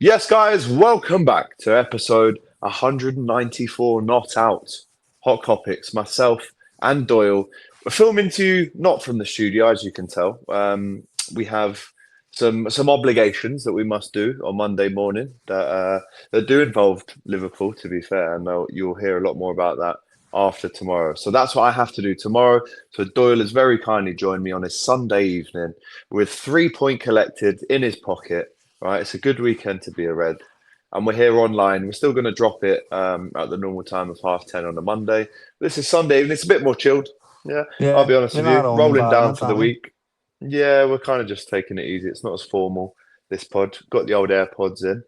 Yes, guys, welcome back to episode 194 Not Out. Hot Kopics, myself and Doyle. We're filming to you not from the studio, as you can tell. We have some obligations that we must do on Monday morning that do involve Liverpool, to be fair, and you'll hear a lot more about that after tomorrow. So that's what I have to do tomorrow. So Doyle has very kindly joined me on his Sunday evening with 3 points collected in his pocket. Right, it's a good weekend to be a Red, and we're here online. We're still going to drop it at the normal time of 10:30 on a Monday. This is Sunday evening. It's a bit more chilled. Yeah, I'll be honest with you. Rolling down for the week. Yeah, we're kind of just taking it easy. It's not as formal, this pod. Got the old AirPods in,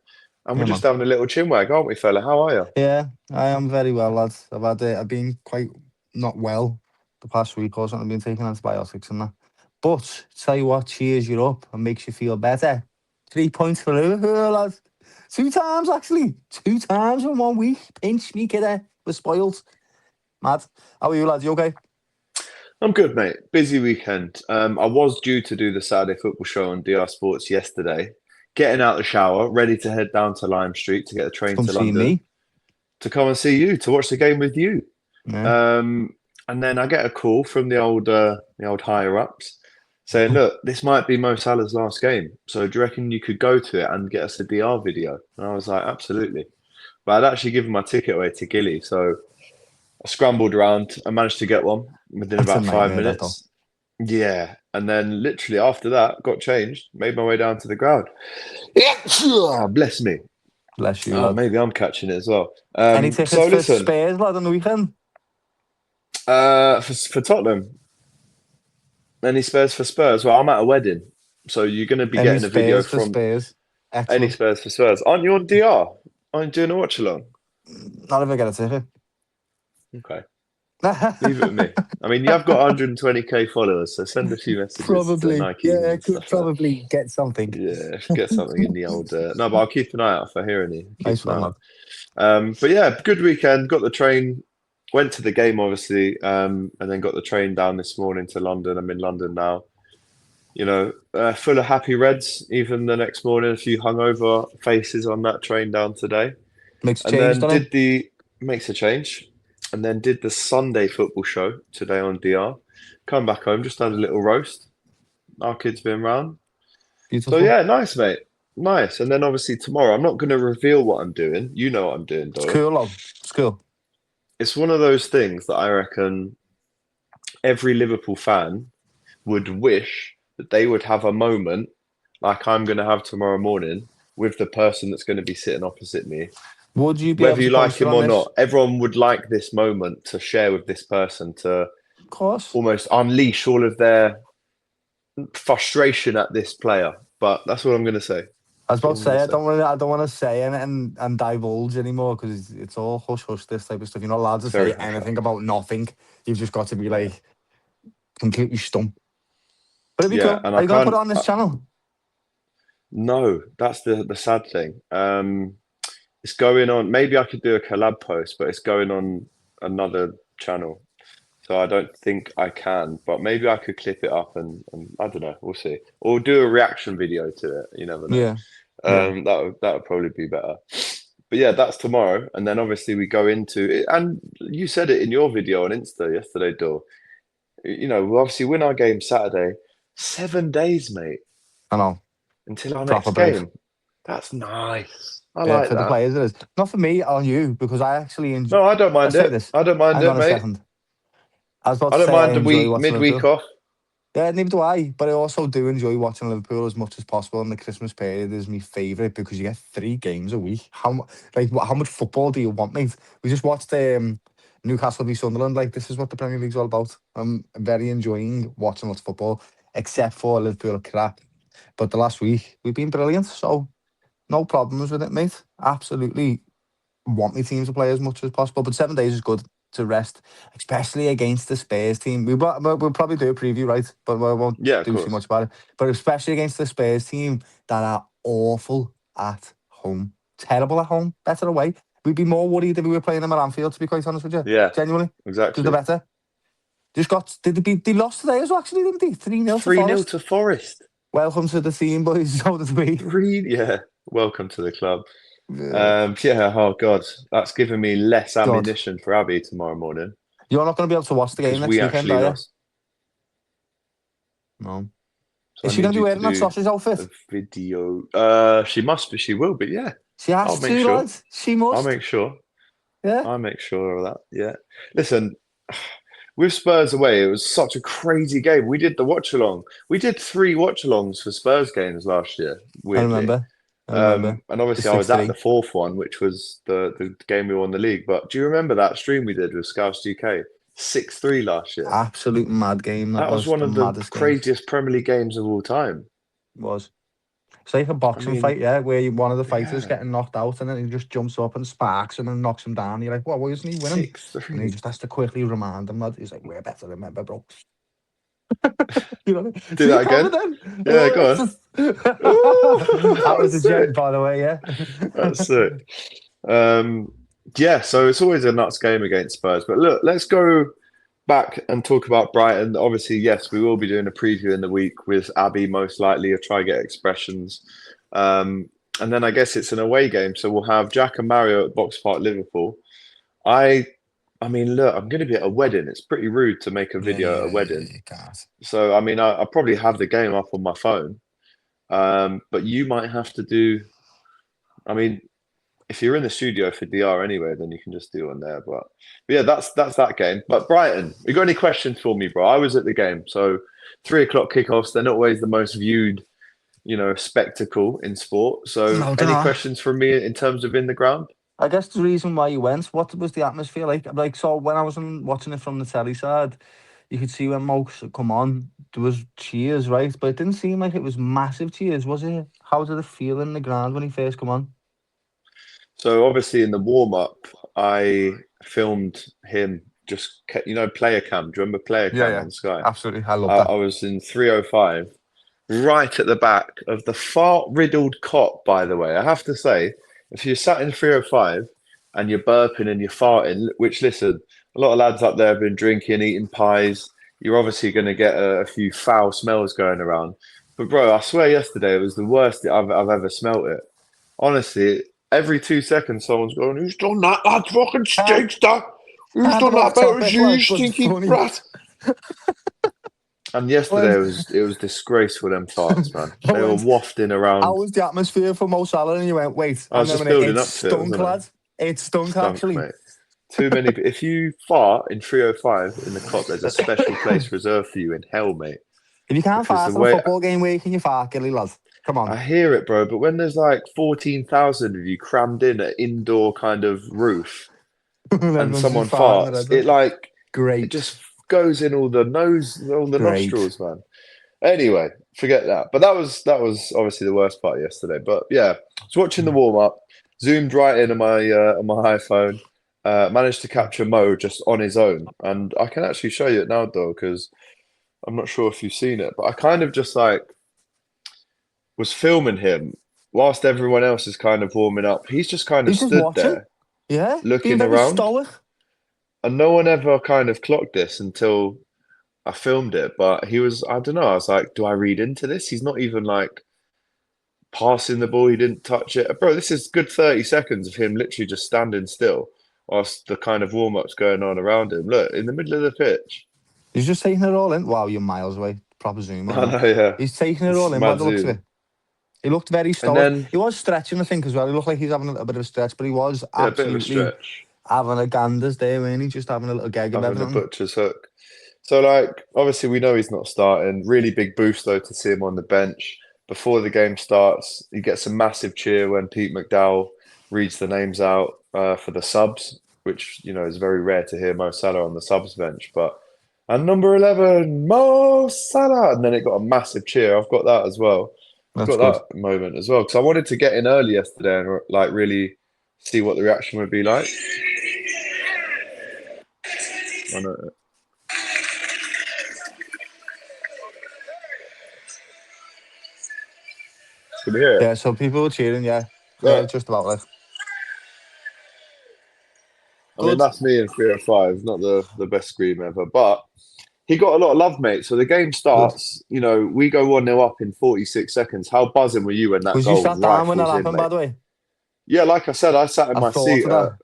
and we're just having a little chinwag, aren't we, fella? How are you? Yeah, I am very well, lads. I've been quite not well the past week or something. I've been taking antibiotics and that. But tell you what, cheers you up and makes you feel better. 3 points for Liverpool, lads. 2 times, actually. 2 times in 1 week. Pinch me, kidder. We're spoiled. Mad. How are you, lads? You okay? I'm good, mate. Busy weekend. I was due to do the Saturday football show on DR Sports yesterday. Getting out the shower, ready to head down to Lime Street to get a train to London. To come and see you, to watch the game with you. Yeah. And then I get a call from the old higher-ups saying, look, this might be Mo Salah's last game. So do you reckon you could go to it and get us a DR video? And I was like, absolutely. But I'd actually given my ticket away to Gilly. So I scrambled around. I managed to get one within about 5 minutes. Yeah. And then literally after that, got changed, made my way down to the ground. Bless me. Bless you, lad. Maybe I'm catching it as well. Any tickets for Spurs, lad, on the weekend? For Tottenham. Any Spurs for Spurs? Well, I'm at a wedding, so you're going to be getting a video from Spurs. Any Spurs for Spurs. Aren't you on DR? Aren't you doing a watch along? Not if I get a ticket. Okay. Leave it with me. I mean, you have got 120k followers, so send a few messages. Probably, to Nike could probably get something. Yeah, get something in the old. No, but I'll keep an eye out if I hear any. Nice one, but yeah, good weekend. Got the train. Went to the game, obviously, and then got the train down this morning to London. I'm in London now. You know, full of happy Reds. Even the next morning, a few hungover faces on that train down today. Makes a change, doesn't it? Makes a change. And then did the Sunday football show today on DR. Come back home, just had a little roast. Our kids been round. Beautiful. So yeah, nice, mate. Nice. And then obviously tomorrow, I'm not going to reveal what I'm doing. You know what I'm doing, Doyle. It's cool, love. It's cool. It's one of those things that I reckon every Liverpool fan would wish that they would have a moment like I'm going to have tomorrow morning with the person that's going to be sitting opposite me. Would you be whether you like him or not? Everyone would like this moment to share with this person to, of course, almost unleash all of their frustration at this player. But that's what I'm going to say. I was about to say, I don't want to say anything and divulge anymore because it's all hush hush, this type of stuff. You're not allowed to say anything about nothing. You've just got to be like completely stum. But it'd be cool. Are you going to put it on this channel? No, that's the sad thing. It's going on. Maybe I could do a collab post, but it's going on another channel. So I don't think I can, but maybe I could clip it up and I don't know. We'll see. Or do a reaction video to it. You never know. Yeah. That would probably be better. But yeah, that's tomorrow. And then obviously we go into it. And you said it in your video on Insta yesterday, Dor. You know, we'll obviously win our game Saturday. 7 days, mate. I know. Until our next game. That's nice. I like for that. The players, it is. Not for me or you, because I actually enjoy. No, I don't mind it. I don't mind it, mate. Second. I don't mind the midweek off. Yeah, neither do I. But I also do enjoy watching Liverpool as much as possible. And the Christmas period is my favourite because you get 3 games a week. How much football do you want, mate? We just watched Newcastle v Sunderland. Like, this is what the Premier League's all about. I'm very enjoying watching lots of football, except for Liverpool crap. But the last week, we've been brilliant. So, no problems with it, mate. Absolutely want my teams to play as much as possible. But 7 days is good to rest, especially against the Spurs team. We'll probably do a preview, right? But we won't do too much about it. But especially against the Spurs team that are awful at home. Terrible at home. Better away. We'd be more worried if we were playing them at Anfield, to be quite honest with you. Yeah. Genuinely. Exactly. Just the better. They lost today as well, actually, didn't they? 3-0 to Forest. 3-0 to Forest. Welcome to the team, boys. So did we. Yeah. Welcome to the club. Yeah. Yeah, oh God, that's given me less God. ammunition for Abby tomorrow morning You're not going to be able to watch the game because next we weekend, actually are you? lost. No. So Is I she going need to be you to wearing that do sausage outfit? a video. She must be, she will be, yeah. She has I'll make to, sure. lads. She I'll must. make sure. Yeah. I'll make sure of that. Yeah. Listen, with Spurs away, it was such a crazy game. We did the watch along. We did 3 watch alongs for Spurs games last year, I weirdly. remember. And And the obviously I was at 6-3. the 4th one, which was the game we won the league. But do you remember that stream we did with Scouse GK? 6-3 last year. Absolute mad game. That That was was one the of the maddest game. craziest Premier League games of all time. It was. It's like a boxing fight, yeah, where one of the fighters yeah. getting knocked out and then he just jumps up and sparks him and knocks him down. You're like, what, why isn't he winning? 6-3. And he just has to quickly remind him that he's like, we're better, remember, bro. You know, Do that again? Then. Yeah, go on. That was a joke, by the way, yeah. That's sick. Yeah, so it's always a nuts game against Spurs. But look, let's go back and talk about Brighton. Obviously, yes, we will be doing a preview in the week with Abby, most likely. I'll try to get expressions. And then I guess it's an away game. So we'll have Jack and Mario at Box Park, Liverpool. I mean, look, I'm going to be at a wedding. It's pretty rude to make a video at a wedding. You can't. So, I mean, I probably have the game up on my phone. But you might have to do, I mean, if you're in the studio for DR anyway, then you can just do one there. But yeah, that's that game. But Brighton, you got any questions for me, bro? I was at the game. So 3 o'clock kickoffs, they're not always the most viewed, spectacle in sport. So No, any they're not. questions from me in terms of in the ground? I guess the reason why you went, what was the atmosphere like? Like, so when I was watching it from the telly side, you could see when Mokes come on, there was cheers, right? But it didn't seem like it was massive cheers, was it? How did it feel in the ground when he first come on? So obviously in the warm-up, I filmed him just, player cam. Do you remember player cam on Sky? Absolutely. I love that. I was in 305, right at the back of the fart-riddled Kop, by the way. I have to say, if you're sat in 305 and you're burping and you're farting, which, listen, a lot of lads up there have been drinking, eating pies. You're obviously going to get a few foul smells going around. But, bro, I swear yesterday it was the worst I've ever smelt it. Honestly, every 2 seconds someone's going, who's done that? That fucking stinks, that. Who's done that better as you, stinky brat? And yesterday it was disgraceful, them farts, man. They were wafting around. How was the atmosphere for Mo Salah? And you went, wait, I was just building up to it, wasn't lad. It stunk, actually. Mate. Too many. If you fart in 305 in the Kop, there's a special place reserved for you in hell, mate. If you can't fart in a football game, where can you fart, Gilly, lad? Come on. I hear it, bro, but when there's like 14,000 of you crammed in an indoor kind of roof and someone farts, it just goes in all the nostrils, man. Anyway, forget that. But that was obviously the worst part yesterday. But yeah, I was watching the warm up, zoomed right in on my iPhone, managed to capture Mo just on his own, and I can actually show you it now, though, because I'm not sure if you've seen it, but I kind of just was filming him whilst everyone else is kind of warming up. He's just kind of stood there, looking around. Stoic. And no one ever kind of clocked this until I filmed it. But he was, I don't know, I was like, do I read into this? He's not even like passing the ball. He didn't touch it. Bro, this is good 30 seconds of him literally just standing still whilst the kind of warm-up's going on around him. Look, in the middle of the pitch. He's just taking it all in. Wow, you're miles away. Proper zoom. I know, yeah. He's taking it all in by the looks of it. He looked very stoic. He was stretching, I think, as well. He looked like he's having a little bit of a stretch, but he was absolutely having a ganders there, weren't he? Just having a little gag of everything. Having a butcher's hook. So, obviously we know he's not starting. Really big boost, though, to see him on the bench. Before the game starts, he gets a massive cheer when Pete McDowell reads the names out for the subs, which, is very rare to hear Mo Salah on the subs bench. And number 11, Mo Salah! And then it got a massive cheer. I've got that as well. I've got that moment as well. Because I wanted to get in early yesterday and, really see what the reaction would be like. I know. Can we hear it? Yeah, so people were cheering, yeah, just about like. I mean, that's me in 305, not the best scream ever. But he got a lot of love, mate. So the game Good. starts, we go 1-0 up in 46 seconds. How buzzing were you when that Was you goal sat down when that rifles in, happened, by mate? the way? Yeah, like I said, I sat in I my thought seat of that.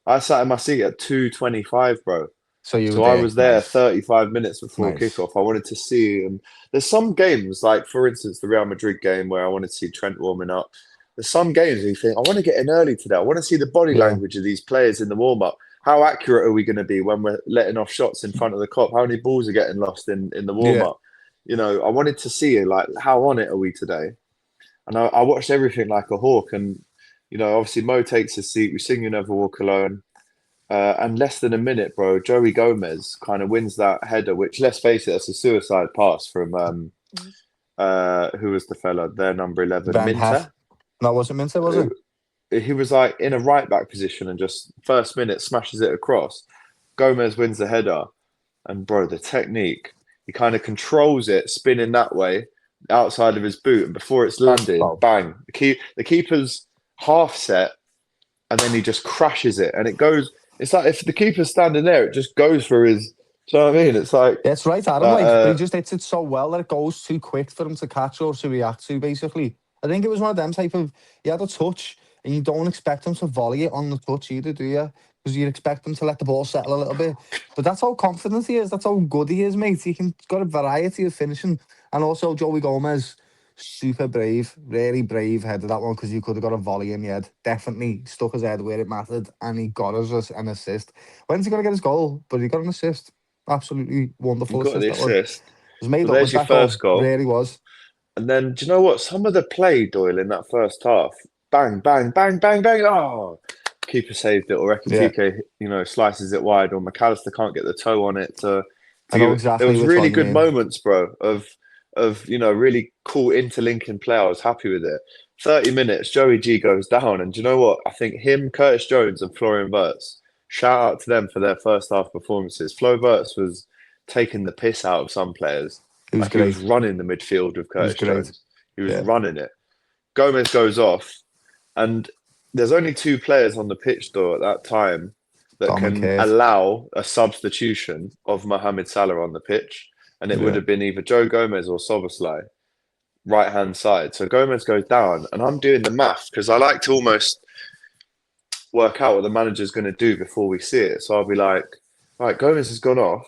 I sat in my seat at 2:25, bro. So you were So I there. was there Nice. 35 minutes before Nice. kickoff. I wanted to see, and there's some games, like for instance, the Real Madrid game where I wanted to see Trent warming up. There's some games where you think, I want to get in early today. I want to see the body Yeah. language of these players in the warm up. How accurate are we going to be when we're letting off shots in front of the Kop? How many balls are getting lost in the warm Yeah. up? I wanted to see like how on it are we today? And I watched everything like a hawk. And obviously Mo takes his seat. We sing "You Never Walk Alone." And less than a minute, bro, Joey Gomez kind of wins that header, which, let's face it, that's a suicide pass from who was the fella? Their number 11, Van Minter. Half. No, wasn't Minter, was it? He was like in a right back position and just first minute smashes it across. Gomez wins the header, and bro, the technique, he kind of controls it, spinning that way outside of his boot, and before it's landed, Oh. bang, the keeper's half set, and then he just crashes it, and it goes. It's like if the keeper's standing there, it just goes for his. Do you know what I mean? It's like It's right at him, but he just hits it so well that it goes too quick for him to catch or to react to, basically. I think it was one of them type of, he had a touch, and you don't expect him to volley it on the touch either, do you? Because you expect him to let the ball settle a little bit. But that's how confident he is. That's how good he is, mate. Got a variety of finishing. And also, Joey Gomez, super brave, really brave headed that one because you could have got a volley in the head. Definitely stuck his head where it mattered, and he got us an assist. When's he going to get his goal? But he got an assist. Absolutely wonderful you got assist the that was. assist. It was made So up there's with your that goal. first goal. Really was. And then, do you know what? Some of the play, Doyle, in that first half, bang, bang, bang, bang, bang. Oh, keeper saved it, or Yeah. Ekitike, slices it wide, or McAllister can't get the toe on it to I know give it. exactly There was which really one you good mean. moments, bro, of really cool interlinking play. I was happy with it. 30 minutes, Joey G goes down, and do you know what? I think him, Curtis Jones, and Florian Wirtz. Shout out to them for their first half performances. Flo Wirtz was taking the piss out of some players. It was Like he was great. running the midfield with It was Curtis great. Jones. He was Yeah. running it. Gomez goes off, and there's only two players on the pitch though at that time that Dom and can Kate. allow a substitution of Mohamed Salah on the pitch, and it would Yeah. have been either Joe Gomez or Soboslai, right hand side. So Gomez goes down, and I'm doing the math because I like to almost work out what the manager's going to do before we see it. So I'll be like, right, Gomez has gone off,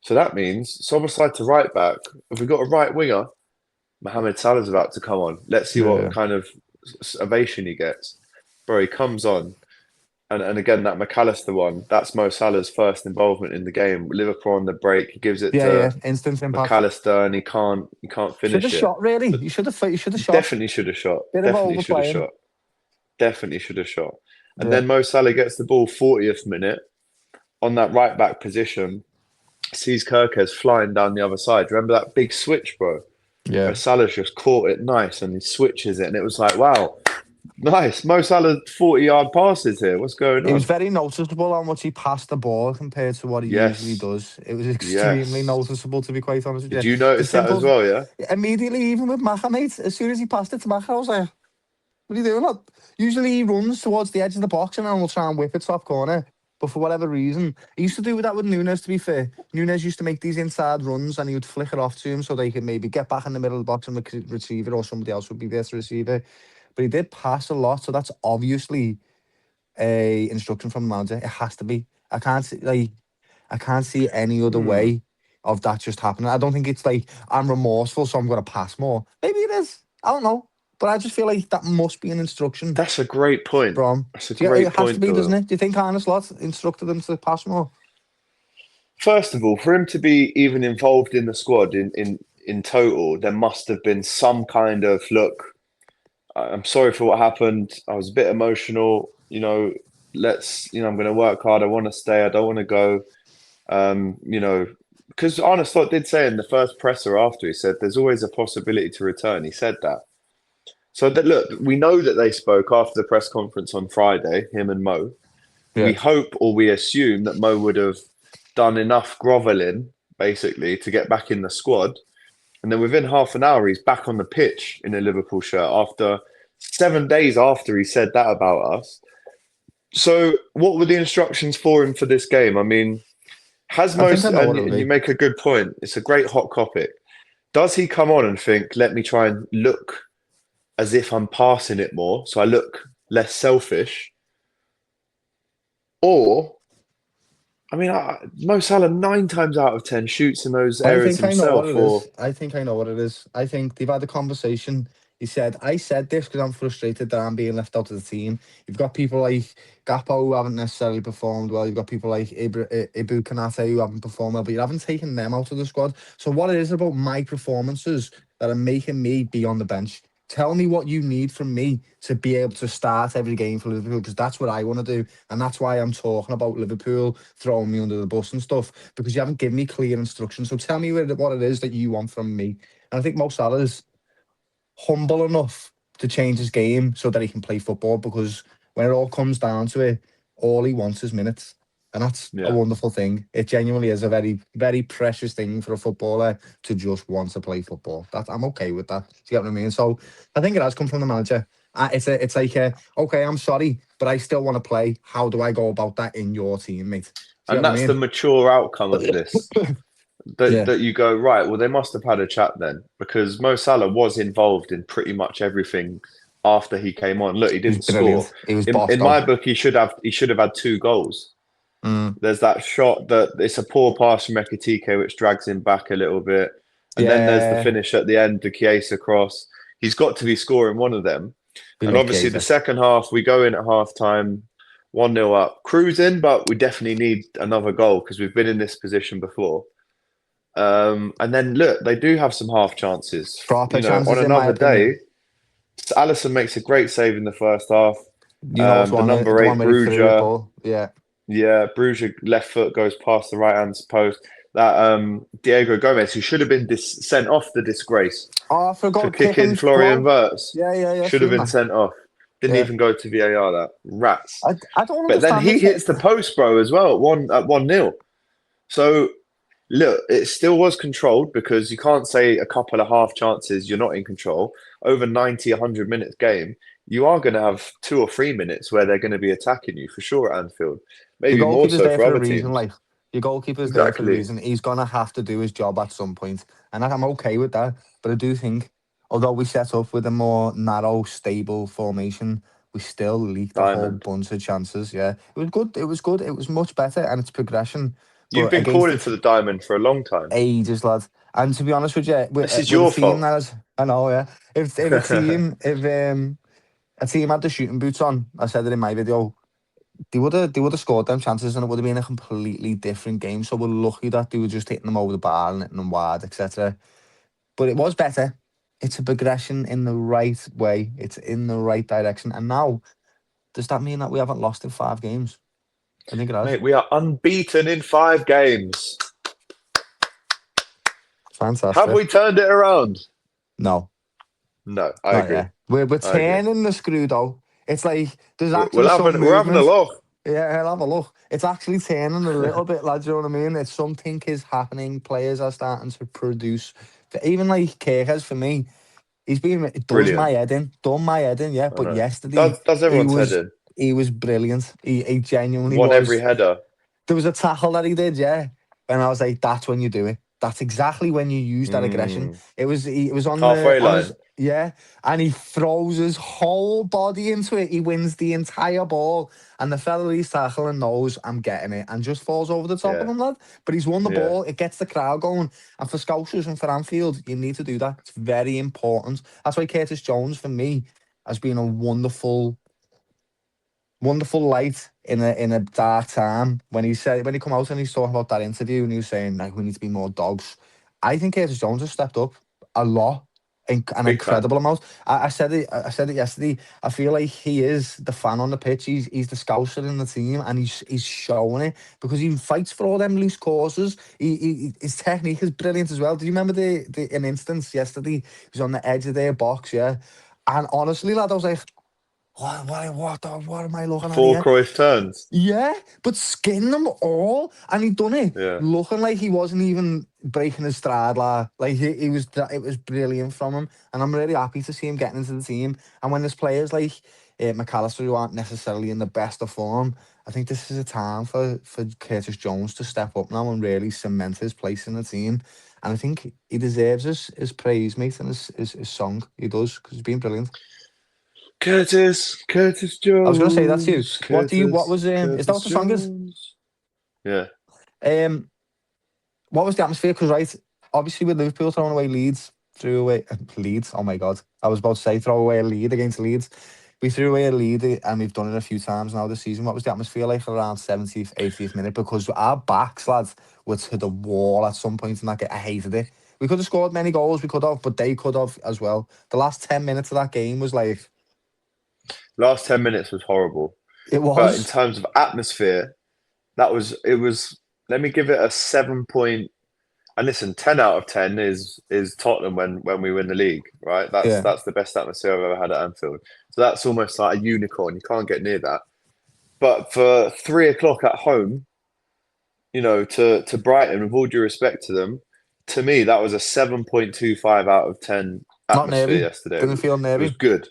so that means Soboslai to right back. If we've got a right winger, Mohamed Salah's about to come on. Let's see what Yeah. kind of ovation he gets. Bro, he comes on. And again, that McAllister one, that's Mo Salah's first involvement in the game. Liverpool on the break, he gives it Yeah, to instant impact. McAllister, and he can't Should have finish it. shot, really. You should have shot. Definitely should have shot. Bit of Definitely should have overplaying. shot. Definitely should have shot. And Yeah. then Mo Salah gets the ball 40th minute on that right back position, sees Kirkes flying down the other side. Remember that big switch, bro? Yeah. Where Salah's just caught it nice and he switches it, and it was like, wow, nice. Mo Salah 40-yard passes here. What's going It on? was very noticeable how much he passed the ball compared to what he usually Yes. does. It was extremely Yes. noticeable, to be quite honest with you. Did you The notice that as simple, well, yeah? immediately, even with Macha, mate, as soon as he passed it to Macha, I was like, what are you doing? Usually he runs towards the edge of the box and then we'll try and whip it top corner. But for whatever reason, he used to do that with Nunes, to be fair. Nunes used to make these inside runs and he would flick it off to him so they could maybe get back in the middle of the box and retrieve it, or somebody else would be there to receive it. But he did pass a lot, so that's obviously a instruction from the manager. It has to be. I can't see any other way of that just happening. I don't think it's like I'm remorseful, so I'm going to pass more. Maybe it is. I don't know. But I just feel like that must be an instruction That's a great point. from. That's a It great has to point, be, doesn't Doyle. it? Do you think Arne Slot instructed them to pass more? First of all, for him to be even involved in the squad in total, there must have been some kind of look. I'm sorry for what happened. I was a bit emotional. I'm going to work hard. I want to stay. I don't want to go. Because Arne Slot did say in the first presser after, he said there's always a possibility to return. He said that. So look, we know that they spoke after the press conference on Friday, him and Mo. Yeah. We hope, or we assume, that Mo would have done enough groveling, basically, to get back in the squad. And then within half an hour, he's back on the pitch in a Liverpool shirt after 7 days after he said that about us. So what were the instructions for him for this game? I mean, Has I think most, I know what and it'll you be. make a good point. It's a great hot topic. Does he come on and think, let me try and look as if I'm passing it more, so I look less selfish? Or, I mean, Mo Salah 9 times out of 10 shoots in those I areas think I know what himself, it or is. I think I know what it is. I think they've had a conversation. He said, I said this because I'm frustrated that I'm being left out of the team. You've got people like Gakpo who haven't necessarily performed well. You've got people like Ibu Kanate who haven't performed well, but you haven't taken them out of the squad. So what it is about my performances that are making me be on the bench? Tell me what you need from me to be able to start every game for Liverpool, because that's what I want to do. And that's why I'm talking about Liverpool throwing me under the bus and stuff, because you haven't given me clear instructions. So tell me what it is that you want from me. And I think Mo Salah's humble enough to change his game so that he can play football, because when it all comes down to it, all he wants is minutes. And that's a yeah. wonderful thing. It genuinely is a very, very precious thing for a footballer to just want to play football. That I'm okay with that. Do you get what I mean? So I think it has come from the manager. It's like okay, I'm sorry, but I still want to play. How do I go about that in your team, mate? Do you And get what that's I the mean? mature outcome of this. That Yeah, that you go, right, well, they must have had a chat then, because Mo Salah was involved in pretty much everything after he came on. Look, he he was didn't score. brilliant. He was In bossed my out. book, he should have had 2 goals. Mm. There's that shot that it's a poor pass from Ekitike, which drags him back a little bit. And then there's the Yeah, finish at the end, the Chiesa cross. He's got to be scoring one of them. we And love obviously, the Chiesa. second half, we go in at half time, 1-0 up, cruising, but we definitely need another goal because we've been in this position before. And then look, they do have some half chances. Proper On chances, in my another opinion. day, Allison makes a great save in the first half. You know, it's The number the eight, one where he threw it Bruger, ball. Yeah. yeah, Bruger left foot goes past the right hand post. That Diego Gomez, who should have been sent off the disgrace Oh, I for forgot kicking kicking Florian Flo. Wirtz, Yeah, yeah, yeah. should have Seen been that. sent off. Didn't Yeah. even go to VAR. That rats. I don't But then understand he this. hits the post, bro, as well at 1-0. So look, it still was controlled, because you can't say a couple of half chances you're not in control. Over 90, 100 minutes game, you are going to have 2 or 3 minutes where they're going to be attacking you for sure at Anfield. Your Maybe more goalkeeper's so there for for a other reason. teams. Like, your goalkeeper's there for a Exactly. reason. He's gonna have to do his job at some point, and I'm okay with that. But I do think, although we set up with a more narrow, stable formation, we still leaked a whole Diamond. bunch of chances. Yeah, it was good. It was good. It was much better, and it's progression. You've But been against calling it, for the diamond for a long time. ages, lad. And to be honest with you, This is with a your team fault. that is, I know, yeah. If a team had the shooting boots on, I said it in my video, they would have scored them chances and it would have been a completely different game. So we're lucky that they were just hitting them over the bar and hitting them wide, etc. But it was better. It's a progression in the right way. It's in the right direction. And now, does that mean that we haven't lost in 5 games? I think it has. Mate, we are unbeaten in 5 games. Have Fantastic. we turned it around? No, No, I not agree. yet. We're I agree. turning the screw though. It's like there's We're, actually we're some having we're having a movement. look. Yeah, I'll have a look. It's actually turning a little bit, lads. You know what I mean? It's something is happening. Players are starting to produce. Even like Kirkers, for me, it does my Brilliant. head in, done my head in. Yeah, I but know. yesterday Does he everyone's head was in? he was brilliant. He genuinely Won every was. header. There was a tackle that he did, yeah, and I was like, that's when you do it. That's exactly when you use that aggression. Mm. It was Halfway on his, line. yeah, and he throws his whole body into it. He wins the entire ball, and the fella he's tackling knows I'm getting it, and just falls over the top of Yeah. him, lad. But he's won the Yeah. ball. It gets the crowd going, and for Scousers and for Anfield, you need to do that. It's very important. That's why Curtis Jones, for me, has been a wonderful light in a dark time. When he come out and he's talking about that interview and he was saying like we need to be more dogs. I think Curtis Jones has stepped up a lot, an Big time. incredible amount. I said it. I said it yesterday. I feel like he is the fan on the pitch. He's the scouser in the team, and he's showing it because he fights for all them loose courses. His technique is brilliant as well. Do you remember an instance yesterday? He was on the edge of their box, yeah. And honestly, lad, I was like, what am I looking at 4 here? Cruyff turns. Yeah, but skin them all, and he done it Yeah. looking like he wasn't even breaking his stride. He was. It was brilliant from him, and I'm really happy to see him getting into the team. And when there's players like McAllister who aren't necessarily in the best of form, I think this is a time for Curtis Jones to step up now and really cement his place in the team. And I think he deserves his praise, mate, and his song. He does, because he's been brilliant. Curtis I was going to say that to you. Jones. What was is that what the song is? Yeah. What was the atmosphere? Because, right, obviously with Liverpool throwing away Leeds, threw away Leeds. Oh my God, I was about to say throw away a lead against Leeds. We threw away a lead, and we've done it a few times now this season. What was the atmosphere like around 70th, 80th minute? Because our backs, lads, were to the wall at some point in that game. I hated it. We could have scored many goals, we could have, but they could have as well. The last 10 minutes of that game was like... Last 10 minutes was horrible. It was. But in terms of atmosphere, it was, let me give it a 7 point. And listen, 10 out of 10 is Tottenham when we win the league, right? That's the best atmosphere I've ever had at Anfield. So that's almost like a unicorn. You can't get near that. But for 3 o'clock at home, you know, to Brighton, with all due respect to them, to me, that was a 7.25 out of 10 Not atmosphere nervy. yesterday. Didn't feel nervy. It was good.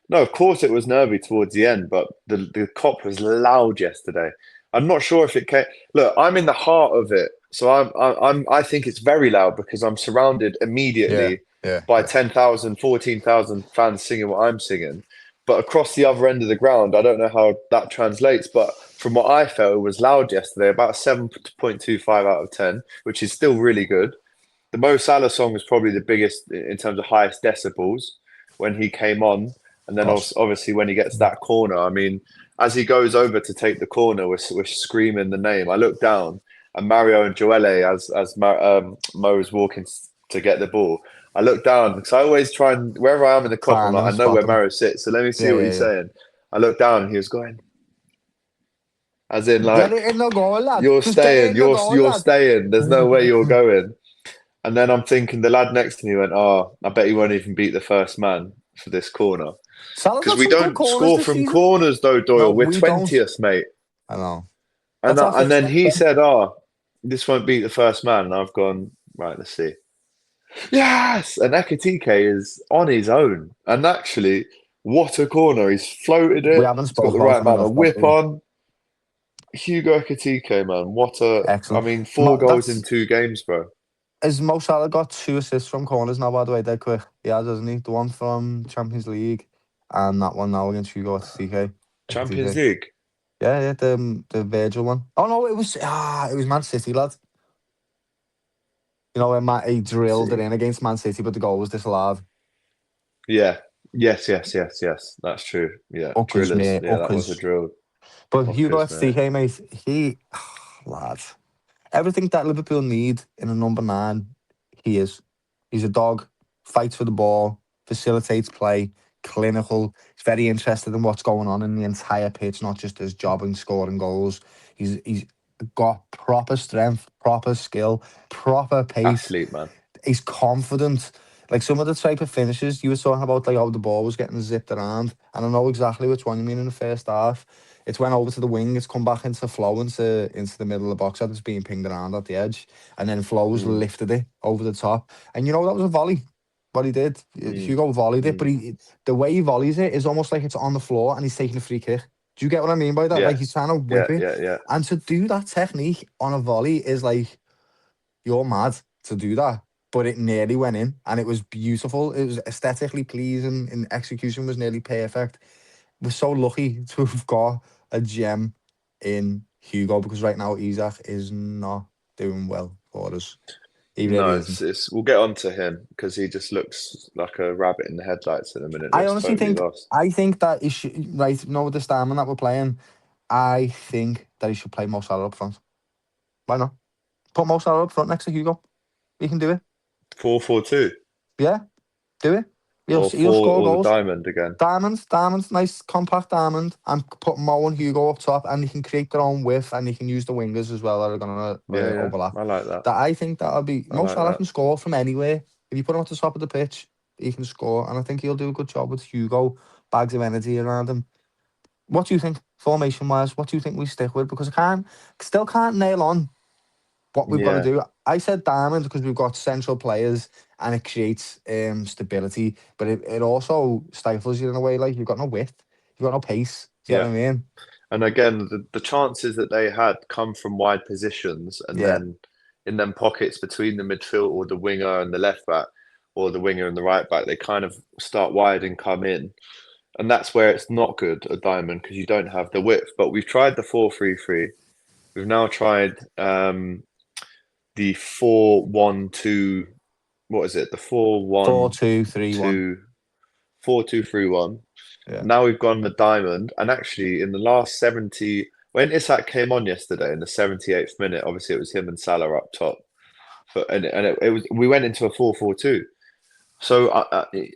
No, of course it was nervy towards the end, but the Kop was loud yesterday. I'm not sure if it came. Look, I'm in the heart of it, so I think it's very loud because I'm surrounded immediately by 10,000, 14,000 fans singing what I'm singing. But across the other end of the ground, I don't know how that translates. But from what I felt, it was loud yesterday, about 7.25 out of 10, which is still really good. The Mo Salah song was probably the biggest in terms of highest decibels when he came on. And then obviously when he gets that corner, I mean, as he goes over to take the corner, we're screaming the name. I look down and Mario and Joelle, as Mo is walking to get the ball, I look down because I always try and, wherever I am in the Kop, I'm like, I know where Mario sits. So let me see what he's saying. I look down and he was going, as in like, you're staying, you're staying. There's no way you're going. And then I'm thinking the lad next to me went, oh, I bet he won't even beat the first man for this corner. Because we don't score from corners though, Doyle. No, we're 20th, mate. I know. And then he said, oh, this won't beat the first man. And I've gone, right, let's see. Yes! And Ekitike is on his own. And actually, what a corner. He's floated it. We haven't spoken got the right amount of whip on. Hugo Ekitike, man. What a... Excellent. I mean, 4 goals in 2 games, bro. Has Mo Salah got 2 assists from corners now, by the way, dead quick? He has, hasn't he? The one from Champions League and that one now against Hugo Ekitike. Champions League? Yeah, the Virgil one. Oh, no, it was Man City, lad. You know, when he drilled it in against Man City, but the goal was disallowed. Yeah. Yes. That's true. Yeah. Drillers. Yeah, that was a drill. But Hugo Ekitike, mate, lad, everything that Liverpool need in a number 9, he is. He's a dog, fights for the ball, facilitates play, clinical. He's very interested in what's going on in the entire pitch, not just his job and scoring goals. He's got proper strength, proper skill, proper pace. Athlete, man. He's confident. Like some of the type of finishes you were talking about, like how the ball was getting zipped around, and I know exactly which one you mean in the first half. It's went over to the wing, it's come back into flow into the middle of the box, and it's being pinged around at the edge, and then Flows lifted it over the top. And you know, that was a volley. What he did, Hugo volleyed it, but the way he volleys it is almost like it's on the floor and he's taking a free kick. Do you get what I mean by that? Like he's trying to whip it. Yeah. And to do that technique on a volley is like, you're mad to do that. But it nearly went in and it was beautiful. It was aesthetically pleasing and execution was nearly perfect. We're so lucky to have got a gem in Hugo because right now Isaac is not doing well for us. No, we'll get on to him because he just looks like a rabbit in the headlights at the minute. I honestly think that he should, right, with the stamina that we're playing, I think that he should play Mo Salah up front. Why not? Put Mo Salah up front next to Hugo. He can do it. 4-4-2. Yeah, do it. He'll score goals. Diamond again. Diamond, nice compact diamond, and put Mo and Hugo up top, and he can create their own width, and he can use the wingers as well that are going to overlap. I like that. I think that'll be Mo Salah can score from anywhere. If you put him at the top of the pitch, he can score, and I think he'll do a good job with Hugo bags of energy around him. What do you think, formation-wise? What do you think we stick with? Because still can't nail on what we've got to Yeah, do. I said diamond because we've got central players and it creates stability, but it also stifles you in a way. Like, you've got no width, you've got no pace. Do you know yeah. what I mean? And again, the chances that they had come from wide positions, and Yeah, then in them pockets between the midfield or the winger and the left back, or the winger and the right back, they kind of start wide and come in. And that's where it's not good, a diamond, because you don't have the width. But we've tried the 4-3-3. We've now tried the 4-1-2. What is it? The 4-2-3-1. 4-1-2, 4-2-3-1. Yeah, Now we've gone the diamond, and actually in the last 70, when Isak came on yesterday in the 78th minute, obviously it was him and Salah up top, but it was, we went into a 4-4-2. So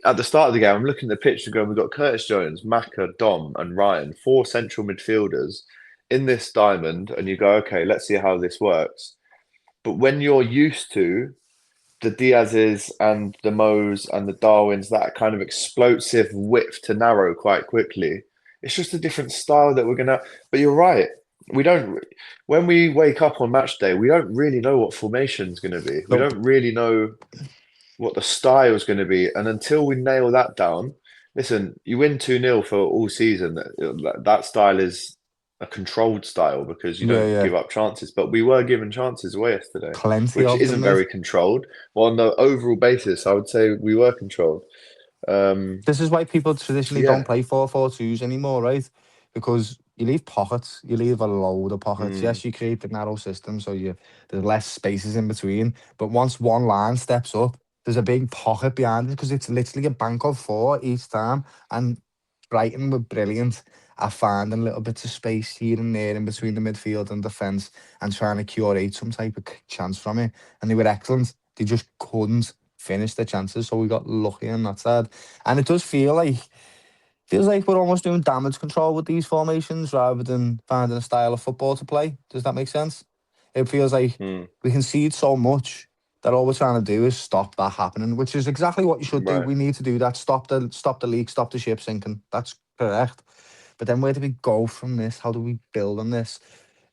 at the start of the game, I'm looking at the pitch and going, we've got Curtis Jones, Maka, Dom, and Ryan, four central midfielders in this diamond, and you go, okay, let's see how this works. But when you're used to the Diaz's and the Mo's and the Darwins, that kind of explosive width to narrow quite quickly, it's just a different style that we're gonna. But you're right. We don't. When we wake up on match day, we don't really know what formation's going to be. We nope. don't really know what the style is going to be, and until we nail that down, listen, you win 2-0 for all season. That style is a controlled style because you Yeah, don't yeah, give up chances. But we were giving chances away yesterday, plenty which of isn't them, very mate. controlled. Well, on the overall basis, I would say we were controlled. This is why people traditionally don't Yeah. play 4-4-2s anymore, right? Because you leave pockets, you leave a load of pockets. Mm, Yes, you create the narrow system, so there's less spaces in between. But once one line steps up, there's a big pocket behind it because it's literally a bank of four each time. And Brighton were brilliant at finding little bits of space here and there in between the midfield and defence and trying to curate some type of chance from it. And they were excellent. They just couldn't finish their chances, so we got lucky on that side. And it does feels like we're almost doing damage control with these formations rather than finding a style of football to play. Does that make sense? It feels like mm, we concede so much that all we're trying to do is stop that happening, which is exactly what you should do. right. We need to do that. Stop the leak, stop the ship sinking. That's correct. But then where do we go from this? How do we build on this?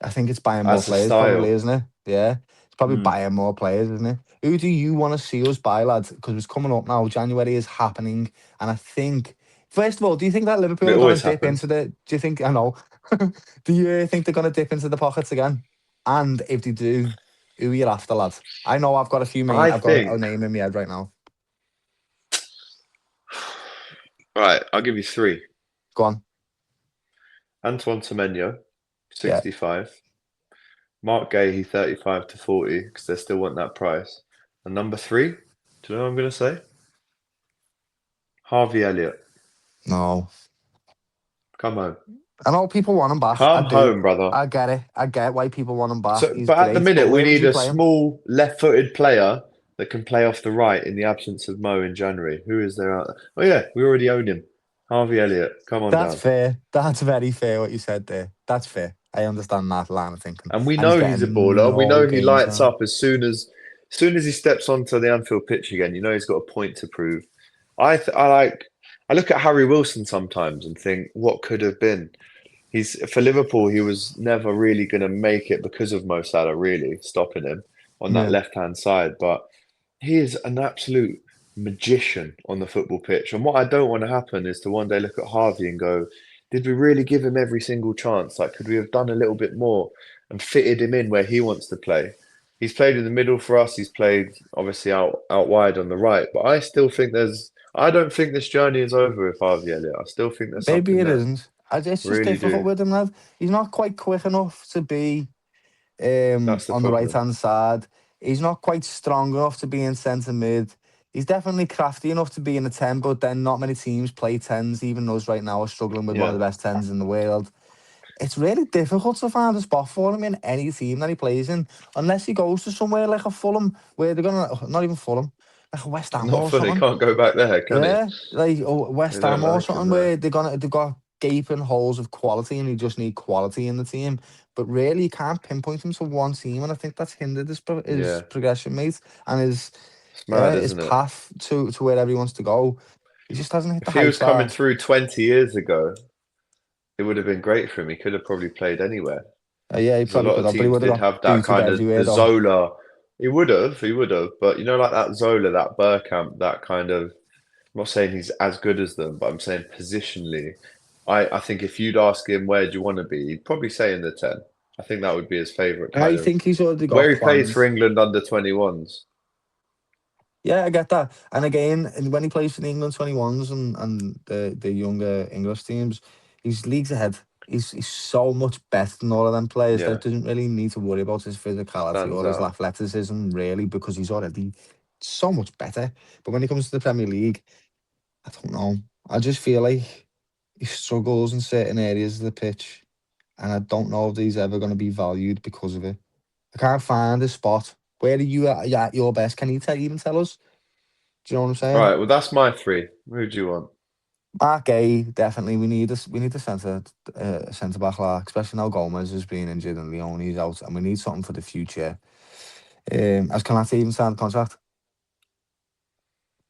I think it's buying more That's the players, probably, style. isn't it? Yeah. It's probably Mm. buying more players, isn't it? Who do you want to see us buy, lads? Because it's coming up now. January is happening. And I think, first of all, do you think that Liverpool It are going to always dip happens. into the. Do you think, I know, do you think they're going to dip into the pockets again? And if they do, who are you after, lads? I know I've got a few main. I I've got a think. name in my head right now. Right, I'll give you three. Go on. Antoine Semenyo, Yeah. 65. Mark Gahey, 35 to 40, because they still want that price. And number three, do you know what I'm going to say? Harvey Elliott. No. Come home. I know people want him back. I Come do. home, brother. I get it. I get why people want him back. So, He's but at the great. But minute, we where would need you a play him? small left-footed player that can play off the right in the absence of Mo in January. Who is there out there? Oh yeah, we already own him. Harvey Elliott, come on That's down. fair. That's very fair what you said there. That's fair. I understand that line of thinking. And we And he's know he's a getting baller. We no know he games lights now. up as soon as he steps onto the Anfield pitch again. You know he's got a point to prove. I look at Harry Wilson sometimes and think what could have been. He's for Liverpool. He was never really going to make it because of Mo Salah really stopping him on that Yeah. left hand side. But he is an absolute magician on the football pitch. And what I don't want to happen is to one day look at Harvey and go, did we really give him every single chance? Like, could we have done a little bit more and fitted him in where he wants to play? He's played in the middle for us. He's played obviously out wide on the right. But I still think I don't think this journey is over with Harvey Elliott. I still think there's Maybe something it there. isn't. It's just Really difficult do. with him, lad. He's not quite quick enough to be That's the on the right problem. hand side. He's not quite strong enough to be in centre mid. He's definitely crafty enough to be in a 10, but then not many teams play 10s. Even us right now are struggling with one of Yeah. the best 10s in the world. It's really difficult to find a spot for him in any team that he plays in, unless he goes to somewhere like a Fulham, where they're gonna not even Fulham, like a West Ham Not or funny. something. Can't go back there, can he? Yeah, like They West don't Ham or like him something, there. where they've got gaping holes of quality, and you just need quality in the team. But really, you can't pinpoint him to one team, and I think that's hindered his Yeah. progression, mate, and It's mad, his isn't it? path to wherever he wants to go. He just hasn't hit the If he was heights coming that. through 20 years ago, it would have been great for him. He could have probably played ananywhere. Yeah, he Because a probably lot could of have, but he teams would have did got have that booted kind of everywhere the though. Zola. He would have. But like that Zola, that Bergkamp, that kind of. I'm not saying he's as good as them, but I'm saying positionally, I think if you'd ask him where do you want to be, he'd probably say in the 10. I think that would be his favourite kind I of think he's already where got he plays for plans. England under 21s. Yeah, I get that. And again, and when he plays for the England 21s and the younger English teams, he's leagues ahead. He's so much better than all of them players that Yeah, doesn't really need to worry about his physicality stands or his out. athleticism, really, because he's already so much better. But when he comes to the Premier League, I don't know. I just feel like he struggles in certain areas of the pitch, and I don't know if he's ever going to be valued because of it. I can't find a spot. Where are you at your best? Can you even tell us? Do you know what I'm All saying? right, well that's my three. Who do you want? Mark Gay, definitely. We need a centre back, like, especially now Gomez has been injured and Leone's out, and we need something for the future. Has Kanate even signed a contract?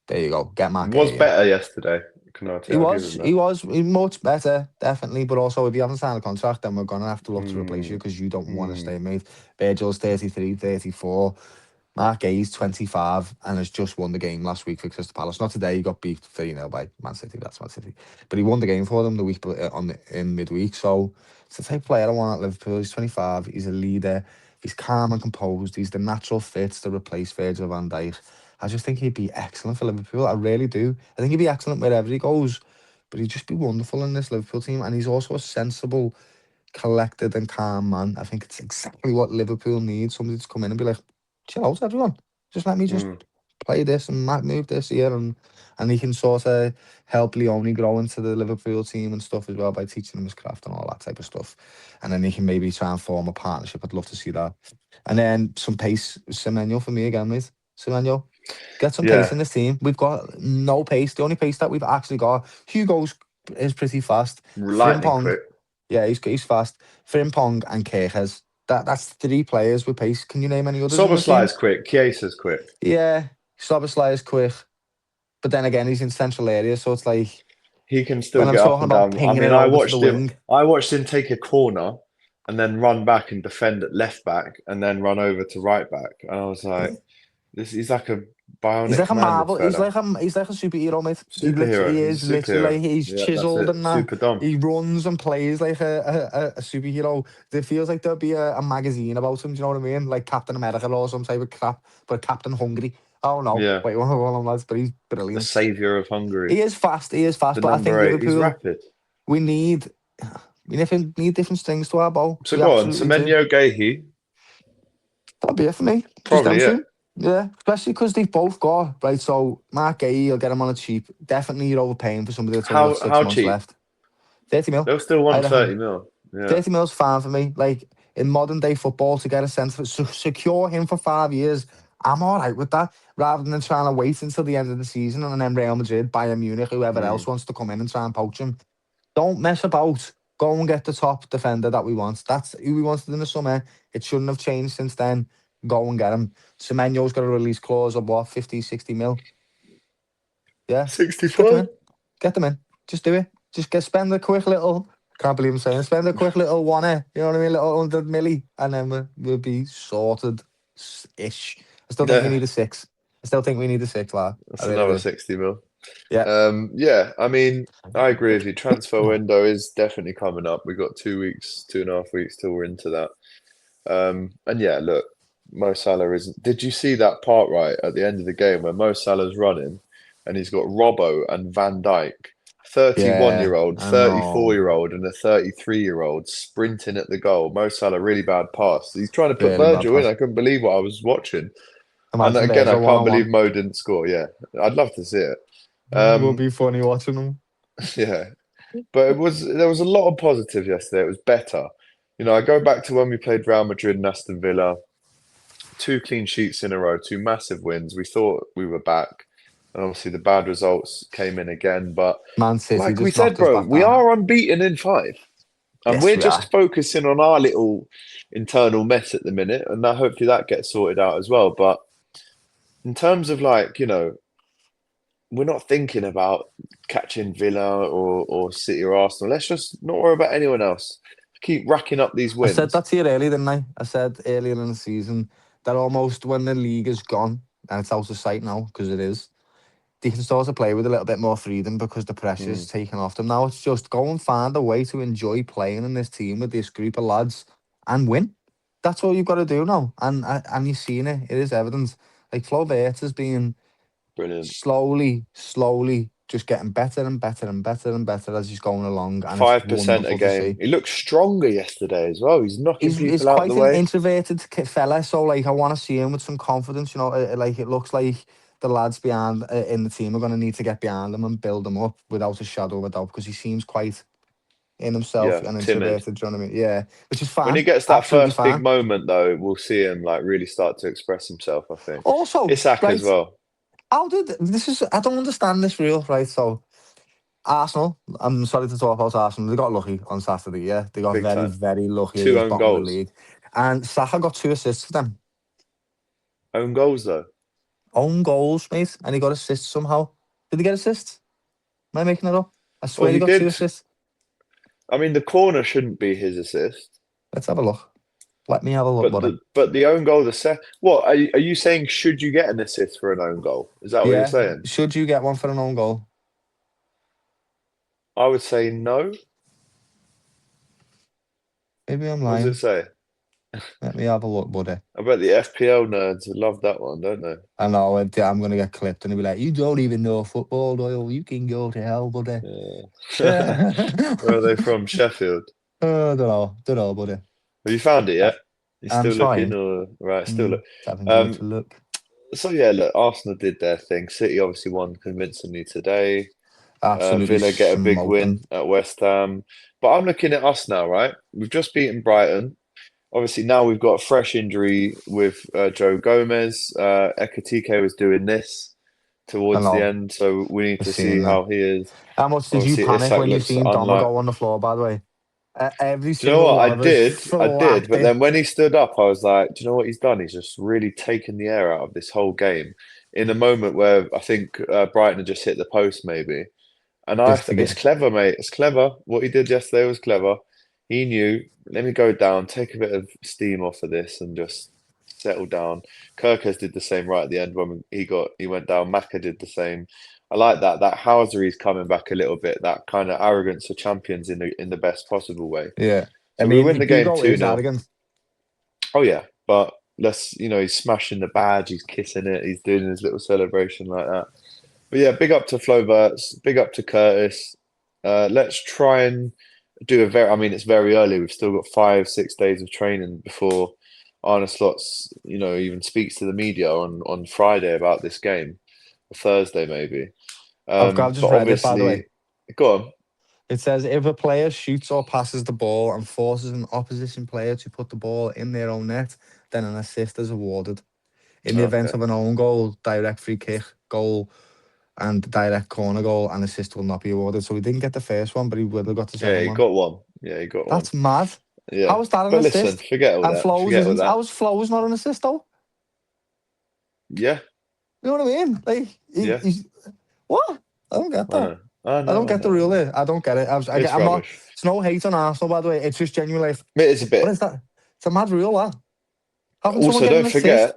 There you go. Get Mark Was Gay in. better yesterday. Canate, He I'll give was, him he that. was much better, definitely. But also, if you haven't signed a contract, then we're gonna have to look to replace you Mm, because you don't want to mm. stay, mate. Virgil's 33, 34. Mark Gay's 25 and has just won the game last week for Crystal Palace. Not today, he got beat 3-0 by Man City. That's Man City. But he won the game for them the week in midweek. So it's the type of player I want at Liverpool. He's 25. He's a leader. He's calm and composed. He's the natural fit to replace Virgil van Dijk. I just think he'd be excellent for Liverpool. I really do. I think he'd be excellent wherever he goes. But he'd just be wonderful in this Liverpool team. And he's also a sensible, collected and calm man. I think it's exactly what Liverpool needs. Somebody to come in and be like, chill out, everyone. Just let me just Mm. play this and move this here, and he can sort of help Leone grow into the Liverpool team and stuff as well by teaching him his craft and all that type of stuff. And then he can maybe try and form a partnership. I'd love to see that. And then some pace, Semenyo for me again, mate. Semenyo, get some pace Yeah, in this team. We've got no pace. The only pace that we've actually got, Hugo's is pretty fast. lightning Frimpong, quick. yeah, he's fast. Frimpong and Kejas. That's three players with pace. Can you name any others in the Soboslai team? is quick. Chiesa's quick. Yeah, Szoboszlai is quick, but then again, he's in central area, so it's like He can still when I'm get up talking and about down. I pinging mean, it over to the wing. I watched him take a corner and then run back and defend at left back and then run over to right back. And I was like, Yeah. this he's like a He's bionic like a man, this marvel. He's fella. like a superhero, mate. He literally Superhero. He's is. a superhero. Literally, he's Yeah, that's chiseled it. and that. Super Dom. He runs and plays like a superhero. It feels like there'd be a magazine about him. Do you know what I mean? Like Captain America or some type of crap, but Captain Hungry. Oh no, Yeah. wait, one of them lads, but he's The brilliant. savior of Hungary. He is fast. He is fast, The but I think number eight. He's Liverpool. rapid. We need need different strings to our bow. So We go on. absolutely do. Semenyo Gehi. That'll be it for me. Just them Probably it. two. Yeah, especially because they've both got right. So Mark Gay, you'll get him on a cheap. Definitely, you're overpaying for somebody that's only got six How months cheap? left. 30 mil. They'll still I want reckon 30 mil. Yeah. 30 mil's fine for me. Like in modern day football, to get a sense of secure him for 5 years. I'm all right with that. Rather than trying to wait until the end of the season and then Real Madrid, Bayern Munich, whoever else Mm. wants to come in and try and poach him. Don't mess about. Go and get the top defender that we want. That's who we wanted in the summer. It shouldn't have changed since then. Go and get him. Semenyo's got a release clause of what, 50, 60 mil? Yeah. Just get them 65? in. Get them in. Just do it. Just spend a quick little, can't believe I'm saying, spend a quick little one, you know what I mean? Little 100 milli, and then we'll be sorted-ish. I still think we Yeah. need a six. I still think we need a six, lad. I That's really another do. 60 mil. Yeah. Yeah, I mean, I agree with you. Transfer window is definitely coming up. We've got 2 weeks, 2.5 weeks till we're into that. And yeah, look, Mo Salah isn't. Did you see that part right at the end of the game where Mo Salah's running and he's got Robbo and Van Dijk, 31 Yeah, year old, I 34 know. year old, and a 33-year-old sprinting at the goal. Mo Salah, really bad pass. He's trying to put Really bad Virgil in. pass. I couldn't believe what I was watching. And Imagine again, I Virgil can't believe 1-on-1. Mo didn't score. Yeah, I'd love to see it. It would Um, be funny watching them. yeah, but there was a lot of positive yesterday. It was better. I go back to when we played Real Madrid and Aston Villa, 2 clean sheets in a row, 2 massive wins. We thought we were back, and obviously the bad results came in again. But Man City like we just said, knocked us bro, back we down. are unbeaten in 5, and Yes, we're we are. just focusing on our little internal mess at the minute, and now hopefully that gets sorted out as well. But in terms of like, we're not thinking about catching Villa or City or Arsenal. Let's just not worry about anyone else. Keep racking up these I said wins. that to you earlier, didn't I? I said earlier in the season that almost when the league is gone, and it's out of sight now, because it is, they can start to play with a little bit more freedom because the pressure's taken off them. Now it's just go and find a way to enjoy playing in this team with this group of lads and win. That's all you've got to do now. And you've seen it. It is evident. Like Flo has been Brilliant. slowly just getting better and better and better and better as he's going along. And 5% it's a wonderful to see. game. He looked stronger yesterday as well. He's knocking He's people out of quite the an way. introverted fella, so like I want to see him with some confidence. You know, like it looks like the lads behind in the team are going to need to get behind him and build him up without a shadow of a doubt, because he seems quite in himself Yeah, and timid. introverted. Do you know what I mean? Yeah, which is fine. When he gets that Absolutely first big fine. moment, though, we'll see him like really start to express himself. I think Also, Isak right, as well. how did this is? I don't understand this rule, right? So Arsenal, I'm sorry to talk about Arsenal. They got lucky on Saturday. Yeah, they got Big very, time. very lucky at 2 this own bottom of the goals. league, and Salah got 2 assists for them. Own goals though. Own goals, mate, and he got assists somehow. Did he get assists? Am I making it up? I Well, swear he he got 2 did. assists. I mean, the corner shouldn't be his assist, Let's have a look. Let me have a look, buddy. but the own goal, the set. What are you saying? Should you get an assist for an own goal? Is that what you're Yeah. saying? Should you get one for an own goal? I would say no. Maybe I'm What does lying. it say? Let me have a look, buddy. I bet the FPL nerds love that one, don't they? I know I'm going to get clipped and he'll be like, "You don't even know football, Doyle. You can go to hell, buddy." Yeah. Where are they from? Sheffield. Don't know, buddy. Have you found it Uh, yet? You I'm still looking, trying. or right? Still look. Having a little look. So yeah, look, Arsenal did their thing. City obviously won convincingly today. Absolutely Villa get a big smoking. win at West Ham. But I'm looking at us now, right? We've just beaten Brighton. Obviously, now we've got a fresh injury with Joe Gomez. Ekatike was doing this I towards the know. end, so we need I've to see seen that. how he is. How much did you Obviously, panic Isak when you looks seen Dom unlike. go on the floor, by the way? Every Do you know single what? one I of us did. slapped But it. then when he stood up, I was like, do you know what he's done? He's just really taken the air out of this whole game in a moment where I think Brighton had just hit the post, maybe. And Just to it's get. clever, mate. It's clever. What he did yesterday was clever. He knew, let me go down, take a bit of steam off of this and just settle down. Kirkers did the same right at the end when he went down. Maka did the same. I like that. That Housery's coming back a little bit. That kind of arrogance of champions in the best possible way. Yeah. I So we mean, win the game Hugo is 2-0. arrogant. Oh yeah, but he's smashing the badge, he's kissing it, he's doing his little celebration like that. But yeah, big up to Floverts, big up to Curtis. Let's try and do I mean, it's very early. We've still got 5-6 days of training before Arne Slot's, even speaks to the media on Friday about this game, or Thursday maybe. I've just But read it, by the way. obviously, go on. It says if a player shoots or passes the ball and forces an opposition player to put the ball in their own net, then an assist is awarded. In the event Okay. of an own goal, direct free kick, goal, and direct corner goal, an assist will not be awarded. So he didn't get the first one, but he would have got the Yeah, second he one. got one. Yeah, he got one. That's mad. Yeah. How is that an But assist? listen, forget all And that. Flows Forget all isn't. that. How is Flows not an assist though? Yeah. You know what I mean? Like, Yeah. he's what? I don't get that. I know. I don't get the rule there. I don't get it. It's I'm not. rubbish. It's no hate on Arsenal, by the way. It's just genuinely. It is a What bit. is that? It's a mad rule, that. Having someone Also, get an don't assist. forget,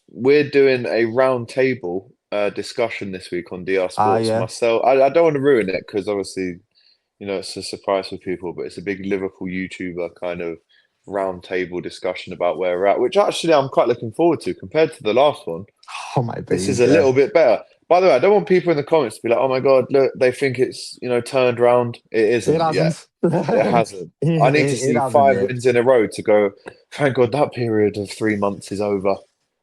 we're doing a round table discussion this week on DR Sports. Yeah. Myself, I don't want to ruin it because obviously, it's a surprise for people, but it's a big Liverpool YouTuber kind of round table discussion about where we're at, which actually I'm quite looking forward to compared to the last one. Oh my days. This is a little bit better. By the way, I don't want people in the comments to be like, "Oh my god, look, they think it's turned round." It isn't. It hasn't. It hasn't. I need to see 5 wins in a row to go. Thank God that period of 3 months is over,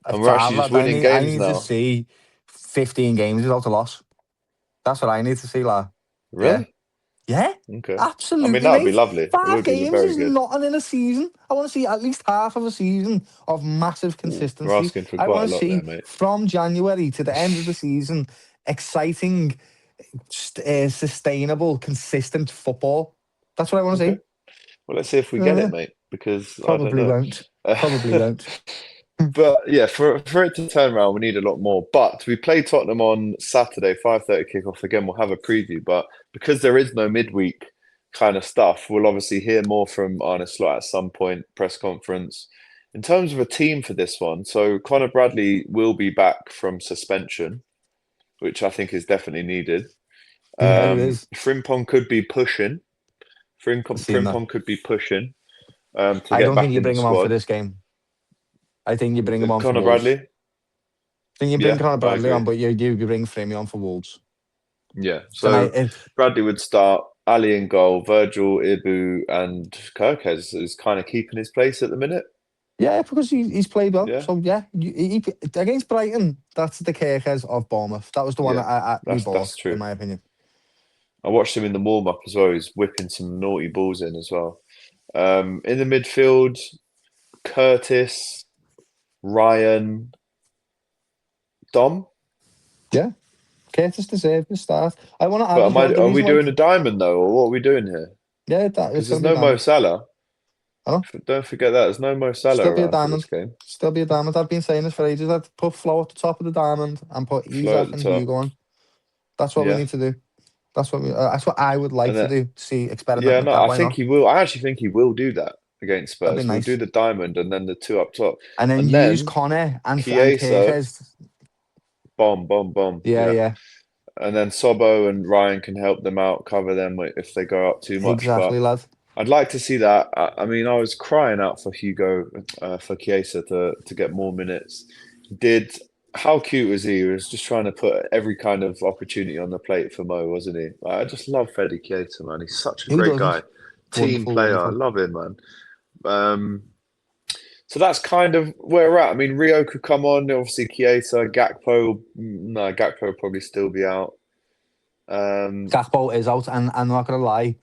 and we're actually just winning games I need now. to see 15 games without a loss. That's what I need to see, lad. Really? Yeah. Okay. Absolutely. I mean, that'd be mate. lovely. 5 games very is good. nothing in a season. I want to see at least half of a season of massive consistency. We're asking for I quite a want to lot see there, mate. from January to the end of the season, exciting, sustainable, consistent football. That's what I want to see. Well, let's see if we get it, mate. Because Probably I don't know. won't. Probably won't. But yeah, for it to turn around, we need a lot more. But we play Tottenham on Saturday, 5:30 kickoff. Again, we'll have a preview. But because there is no midweek kind of stuff, we'll obviously hear more from Arne Slot at some point, press conference. In terms of a team for this one, so Conor Bradley will be back from suspension, which I think is definitely needed. Yeah, it is. Frimpong could be pushing. Seeing that. Frimpong could be pushing to I get don't think back you in the bring him on for squad. this game. I think you bring him on for Conor Wolves. Bradley, I think you bring yeah, Conor I Bradley agree. on, but you bring Framey on for Wolves. Yeah, Then so Bradley would start, Ali in goal, Virgil, Ibu, and Kirkes is kind of keeping his place at the minute. yeah, because he's played well. Yeah, So yeah, against Brighton, that's the Kirkes of Bournemouth. That was the one yeah, we that's bought, in true. my opinion. I watched him in the warm up as well. He's whipping some naughty balls in as well. In the midfield, Curtis, Ryan, Dom. Yeah, Curtis deserved the start. I want to add But as well the are we reason why. doing a diamond though, or what are we doing here? Yeah, Because it's there's gonna be a no Mo diamond. Salah. I know. Don't forget that there's no Mo Salah Still be a around for this diamond. game. Still be a diamond. I've been saying this for ages. I'd put Flo at the top of the diamond and put Flo at Isaac the and top. Hugo on. That's what we Yeah, need to do. That's what I would like and to then do. See, experiment yeah, with no, that. I Why think not? he will. I actually think he will do that against That'd be Spurs. We'll do nice. the diamond and then the two up top, And then and use then Connor and Chiesa, Kirkes. bomb, bomb, bomb. Yeah, Yeah, yeah, and then Sobo and Ryan can help them out, cover them if they go up too much. But exactly, lad. I'd like to see that. I mean, I was crying out for Hugo, for Chiesa to get more minutes. Did How cute was he? He was just trying to put every kind of opportunity on the plate for Mo, wasn't he? I just love Fede Chiesa, man. He's such a Who great doesn't? guy, team Wonderful, player. I wonderful. love him, man. Um, so that's kind of where we're at. I mean, Rio could come on. Obviously, Chiesa, Gakpo. No, Gakpo will probably still be out. Gakpo is out, and I'm not gonna lie.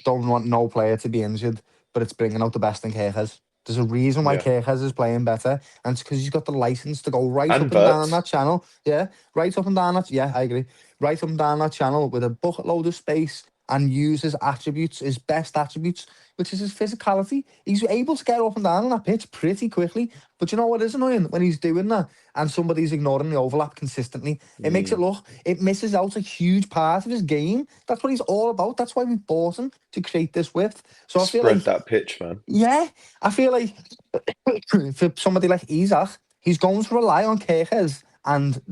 Don't want no player to be injured, but it's bringing out the best in Kirkes. There's a reason why Yeah, Kirkes is playing better, and it's because he's got the license to go right and up and down Vert. that channel. Yeah, right up and down that. Yeah, I agree. Right up and down that channel with a bucket load of space and use his attributes, his best attributes, which is his physicality. He's able to get up and down on that pitch pretty quickly. But you know what is annoying? When he's doing that and somebody's ignoring the overlap consistently, it makes it Mm. look, it misses out a huge part of his game. That's what he's all about. That's why we bought him, to create this width. So I feel Spread like, that pitch, man. yeah, I feel like for somebody like Isaac, he's going to rely on Kirkes and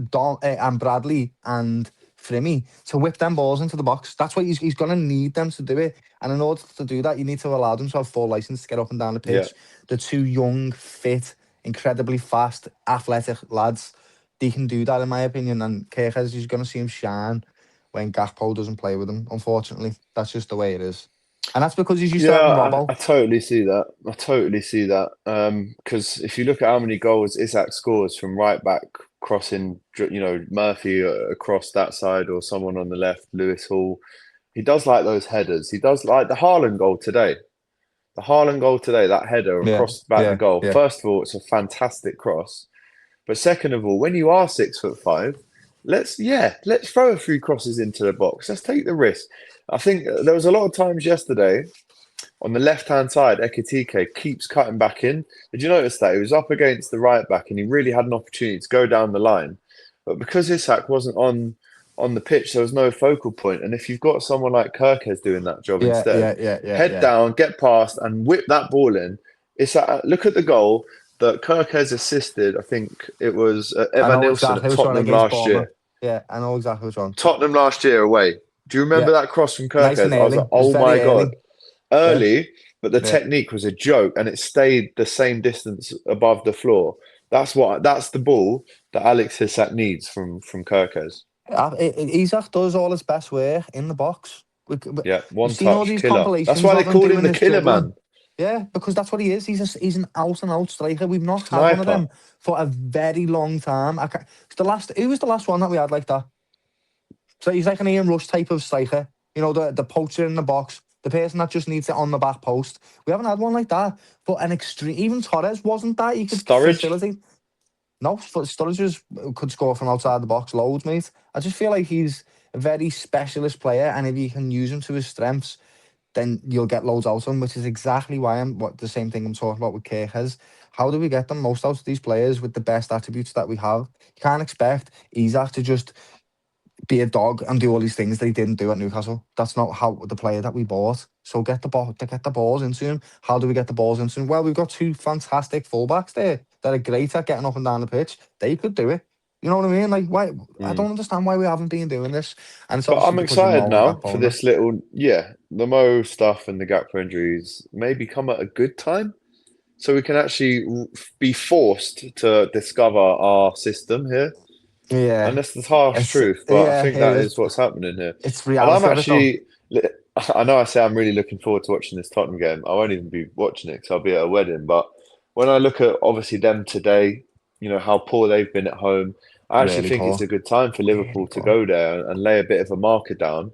Bradley and Frimmy to whip them balls into the box. That's why he's going to need them to do it. And in order to do that, you need to allow them to have full license to get up and down the Yeah. pitch. The two young, fit, incredibly fast, athletic lads, they can do that, in my opinion. And Kirkes, you're going to see him shine when Gakpo doesn't play with him, unfortunately. That's just the way it is. And that's because he's used to having Yeah, Robbo. I totally see that. I totally see that. Because if you look at how many goals Isak scores from right back crossing, Murphy across that side or someone on the left, Lewis Hall, he does like those headers. He does like the Haaland goal today. The Haaland goal today, that header Yeah, across back the yeah, goal. yeah. First of all, it's a fantastic cross. But second of all, when you are 6'5", let's throw a few crosses into the box. Let's take the risk. I think there was a lot of times yesterday on the left-hand side, Ekitike keeps cutting back in. Did you notice that? He was up against the right back and he really had an opportunity to go down the line. But because Isak wasn't on the pitch, there was no focal point. And if you've got someone like Kirkes doing that job Yeah, instead, yeah, yeah, yeah, head yeah. down, get past and whip that ball in. Look at the goal that Kirkes assisted. I think it was I Evan know Nilsson exactly at which one Tottenham against last Bournemouth. year. Yeah, I know exactly which one. Tottenham last year away. Do you remember Yeah, that cross from nice and Kirkes? I was early. like, It was oh very my God. early. Yeah, Early, but the yeah. technique was a joke and it stayed the same distance above the floor. That's the ball that Alex Isak needs from Kirkes. Isaac does all his best work in the box. Yeah, You've one seen all touch these killer. That's compilations why they of him called him doing the this killer dribbling. man. Yeah, because that's what he is. He's an out and out striker. We've not had one of Sniper. them for a very long time. Who was the last one that we had like that? So he's like an Ian Rush type of striker. You know, the poacher in the box, the person that just needs it on the back post. We haven't had one like that. But an extreme, even Torres wasn't that. He could Sturridge. facilitate. No, Sturridge could score from outside the box loads, mate. I just feel like he's a very specialist player, and if you can use him to his strengths, then you'll get loads out of them, which is exactly why the same thing I'm talking about with Kirkhez. How do we get the most out of these players with the best attributes that we have? You can't expect Isaac to just be a dog and do all these things that he didn't do at Newcastle. That's not how the player that we bought. So get the balls into him. How do we get the balls into him? Well, we've got two fantastic fullbacks there that are great at getting up and down the pitch. They could do it. You know what I mean? Like, why? I Mm. don't understand why we haven't been doing this. And it's But obviously I'm because of excited Mo and now for Gakpo. this little, the Mo stuff and the Gakpo injuries maybe come at a good time. So we can actually be forced to discover our system here. And Yeah, that's the harsh it's truth, but I yeah, think it that is. is what's happening here. It's And I'm reality of it though. actually, I know I say I'm really looking forward to watching this Tottenham game. I won't even be watching it because I'll be at a wedding. But when I look at obviously them today, how poor they've been at home, I actually Really think it's poor. a good time for Really Liverpool to poor. go there and lay a bit of a marker down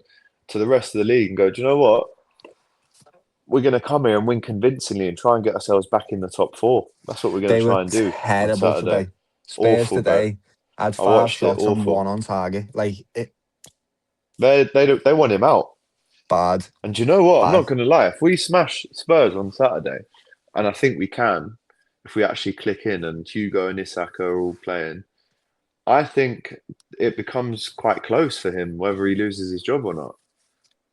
to the rest of the league and go, do you know what? We're going to come here and win convincingly and try and get ourselves back in the top four. That's what we're going They to were try and do on terrible Saturday. today. Spurs Awful, bro. today had I 5 watched it. shots and Awful. 1 on target. Like, it They want him out. bad. And do you know what? I'm not Bad. going to lie. If we smash Spurs on Saturday, and I think we can, if we actually click in and Hugo and Isaka are all playing, I think it becomes quite close for him whether he loses his job or not.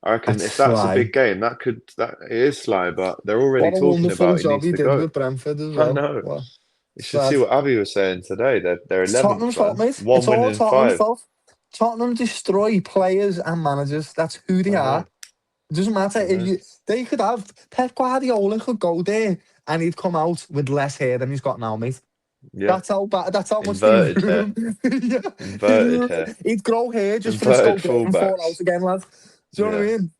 I reckon That's if that's a sly. big game, that it is sly, but they're already What a talking wonderful about he job needs he to did go. with Brentford as I well. know. What? You should see Sad. what Abby was saying today. They're It's 11th, Tottenham's fault, man. mate. One It's win all in Tottenham's five. fault. Tottenham destroy players and managers. That's who they I are. know. It doesn't matter I if know. they could have Pep Guardiola could go there and he'd come out with less hair than he's got now, mate. Yeah. That's how bad. That's how much they Inverted hair. ruin him. Yeah. Inverted hair. He'd grow hair just for this go Inverted great and fall fullbacks. out again, lad. Do you know what Yeah. I mean?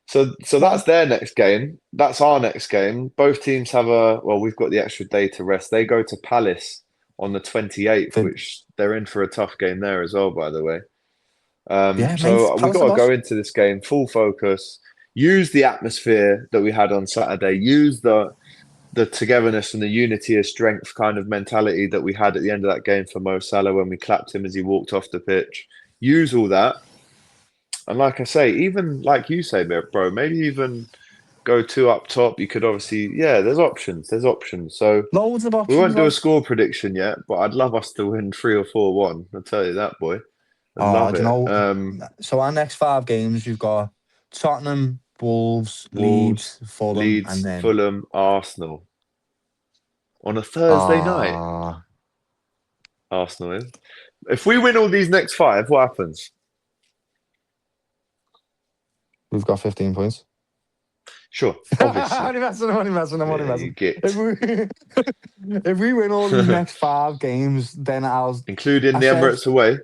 So that's Sad. their next game. That's our next game. Both teams have we've got the extra day to rest. They go to Palace on the 28th, But which they're in for a tough game there as well, by the way. yeah, mate. So we Palace got are to go boss. into this game full focus. Use the atmosphere that we had on Saturday. Use the togetherness and the unity of strength kind of mentality that we had at the end of that game for Mo Salah when we clapped him as he walked off the pitch. Use all that. And like I say, even like you say, bro, maybe even go two up top. You could obviously, there's options. There's options. So Loads of we options, won't do a lad. score prediction yet, but I'd love us to win 3 or 4-1. I'll tell you that, boy. I'd Oh, love do you it. know? So our next 5 games, you've got Tottenham, Wolves, Wolves, Leeds, Fulham, and Leeds, then Fulham, Arsenal on a Thursday night. ah, Arsenal is. If we win all these next 5, what happens? we've got 15 points. Sure, I'm obviously. only Yeah, you messing. get. If if we win all these next 5 games, then Including I the said Emirates away.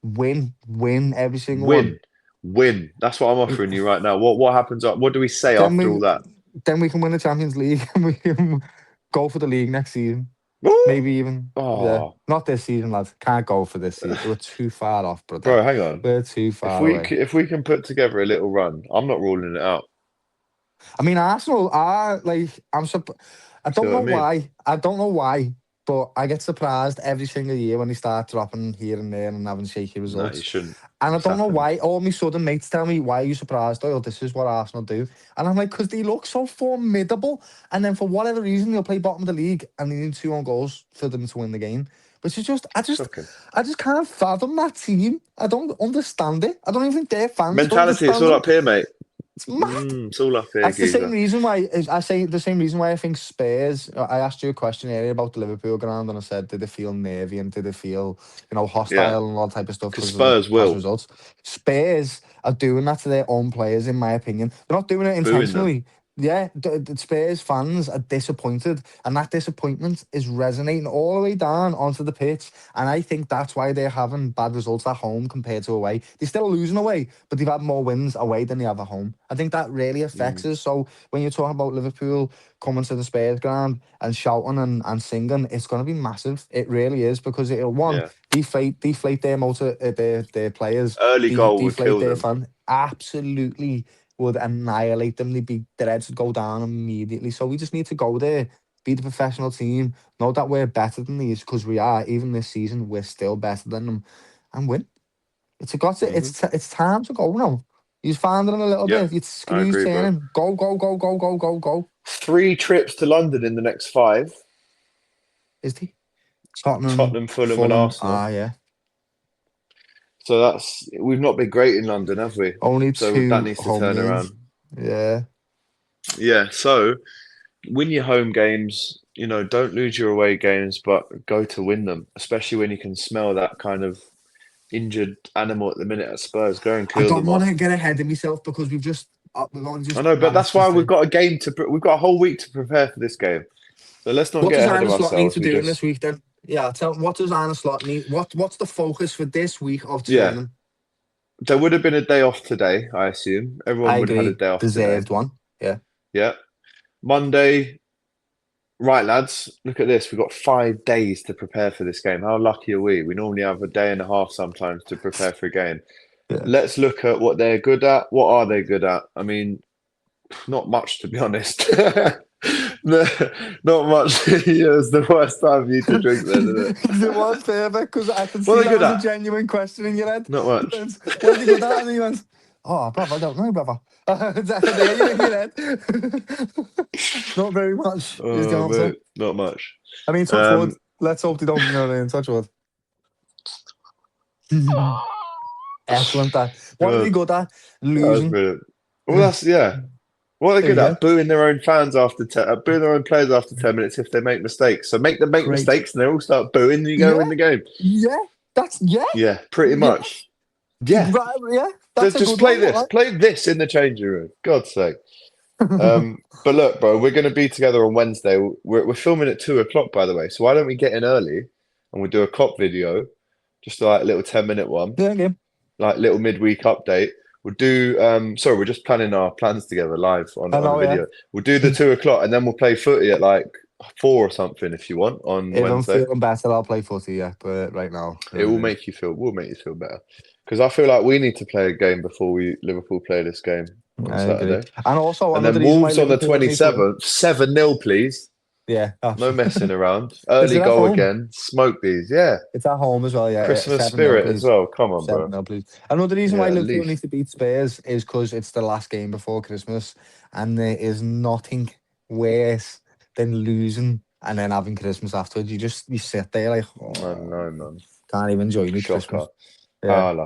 win every single one. Win. That's what I'm offering you right now. What happens? What do we say Then after we all that? then we can win the Champions League and we can go for the league next season. Woo! Maybe even Oh, not this season, lads. Can't go for this season. We're too far off, brother. bro, hang on. We're too If far we away. if we can put together a little run, I'm not ruling it out. I mean, Arsenal are like I See don't what I know mean? why. I don't know why, but I get surprised every single year when they start dropping here and there and having shaky No, you results. shouldn't. And I It's don't know happened. why. All my sudden mates tell me, "Why are you surprised, Doyle? This is what Arsenal do." And I'm like, because they look so formidable. And then for whatever reason, they'll play bottom of the league and they need 2 on goals for them to win the game. Which is Shocking. I just can't fathom that team. I don't understand it. I don't even think their fans Mentality, it's understand all them. up here, mate. It's mad. It's all up here, That's the same geezer. reason why I say the same reason why I think Spurs. I asked you a question earlier about the Liverpool ground, and I said, did it feel nervy and did it feel, Yeah, hostile and all that type of stuff because because of the Spurs past will results? Spurs are doing that to their own players, in my opinion. They're not doing it booing them. intentionally. Yeah, the Spurs fans are disappointed, and that disappointment is resonating all the way down onto the pitch. And I think that's why they're having bad results at home compared to away. They're still losing away, but they've had more wins away than they have at home. I think that really affects us. So when you're talking about Liverpool coming to the Spurs ground and shouting and singing, it's going to be massive. It really is, because it'll, one, Yeah, deflate their motor, their players, early goal would deflate kill their them. fans. Absolutely would annihilate them. Their heads would go down immediately. So we just need to go there, be the professional team, know that we're better than these, because we are. Even this season, we're still better than them, and win. It's Hmm it's time to go now. He's finding a little Yep, bit. It's I screws agree, bro. turning. Go, go, go, go, go, go, go. 3 trips to London in the next 5. Is he? Tottenham, Tottenham, Fulham, and Fulham. Arsenal. Ah, yeah. So we've not been great in London, have we? Only So that 2 needs to home turn games. around. Yeah. Yeah, so win your home games, don't lose your away games, but go to win them, especially when you can smell that kind of injured animal at the minute at Spurs. Go and I kill don't them want off. to get ahead of myself because we've only I just know, but that's managed to why we've stay. got we've got a whole week to prepare for this game. So let's not What get does ahead Arne of Slot need ourselves. to do in this week then? Yeah, what does Arne Slot need? What's the focus for this week of Yeah, training? there would have been a day off today, I assume. Everyone I would have had a agree. day off today. Deserved one. Yeah. Yeah. Monday, right, lads, look at this. We've got 5 days to prepare for this game. How lucky are we? We normally have a day and a half sometimes to prepare for a game. Yeah. Let's look at what they're good at. What are they good at? I mean, not much, to be honest. No, not much. Yeah, it's the worst time for you to drink then, isn't it? It was perfect because I can What see are they that good was a at? genuine question in your head. Not He much. went, what are you good at? And he went, oh, brother, I don't know, brother. I could hear you in your head. Not very much is the Oh, answer. mate, not much. I mean, touch wood. Let's hope they don't, touch wood. Excellent. What are they God, good at? that was Losing. brilliant. Well, yeah. What are they There you good go. at? Booing their own fans booing their own players after 10 minutes if they make mistakes. So make them make Great. mistakes and they all start booing and you go win the game. Yeah. Yeah, pretty much. Yeah. Right, yeah. That's a Just good play one. this. Play this in the changing room. God's sake. But look, bro, we're going to be together on Wednesday. We're filming at 2 o'clock, by the way. So why don't we get in early and we'll do a Kop video, just like a little 10-minute one, Yeah, game. like little midweek update. We'll do. Sorry, we're just planning our plans together live on a video. We'll do the 2 o'clock and then we'll play footy at like 4 or something if you want on If Wednesday. I'm feeling better, I'll play footy, yeah. But right now, It will make you feel. Will make you feel better because I feel like we need to play a game before Liverpool play this game on I Saturday. agree. And also, And then Wolves on the 27th, 7-0, please. Yeah. No messing around. Early goal again. Smoke these. Yeah. It's at home as well, yeah. Christmas 7-0, spirit please. as well. Come on, bro. 7-0, please. Another reason why at Liverpool least. needs to beat Spurs is because it's the last game before Christmas, and there is nothing worse than losing and then having Christmas afterwards. You sit there like, I know, man. can't even enjoy me Shocker. Christmas. Yeah.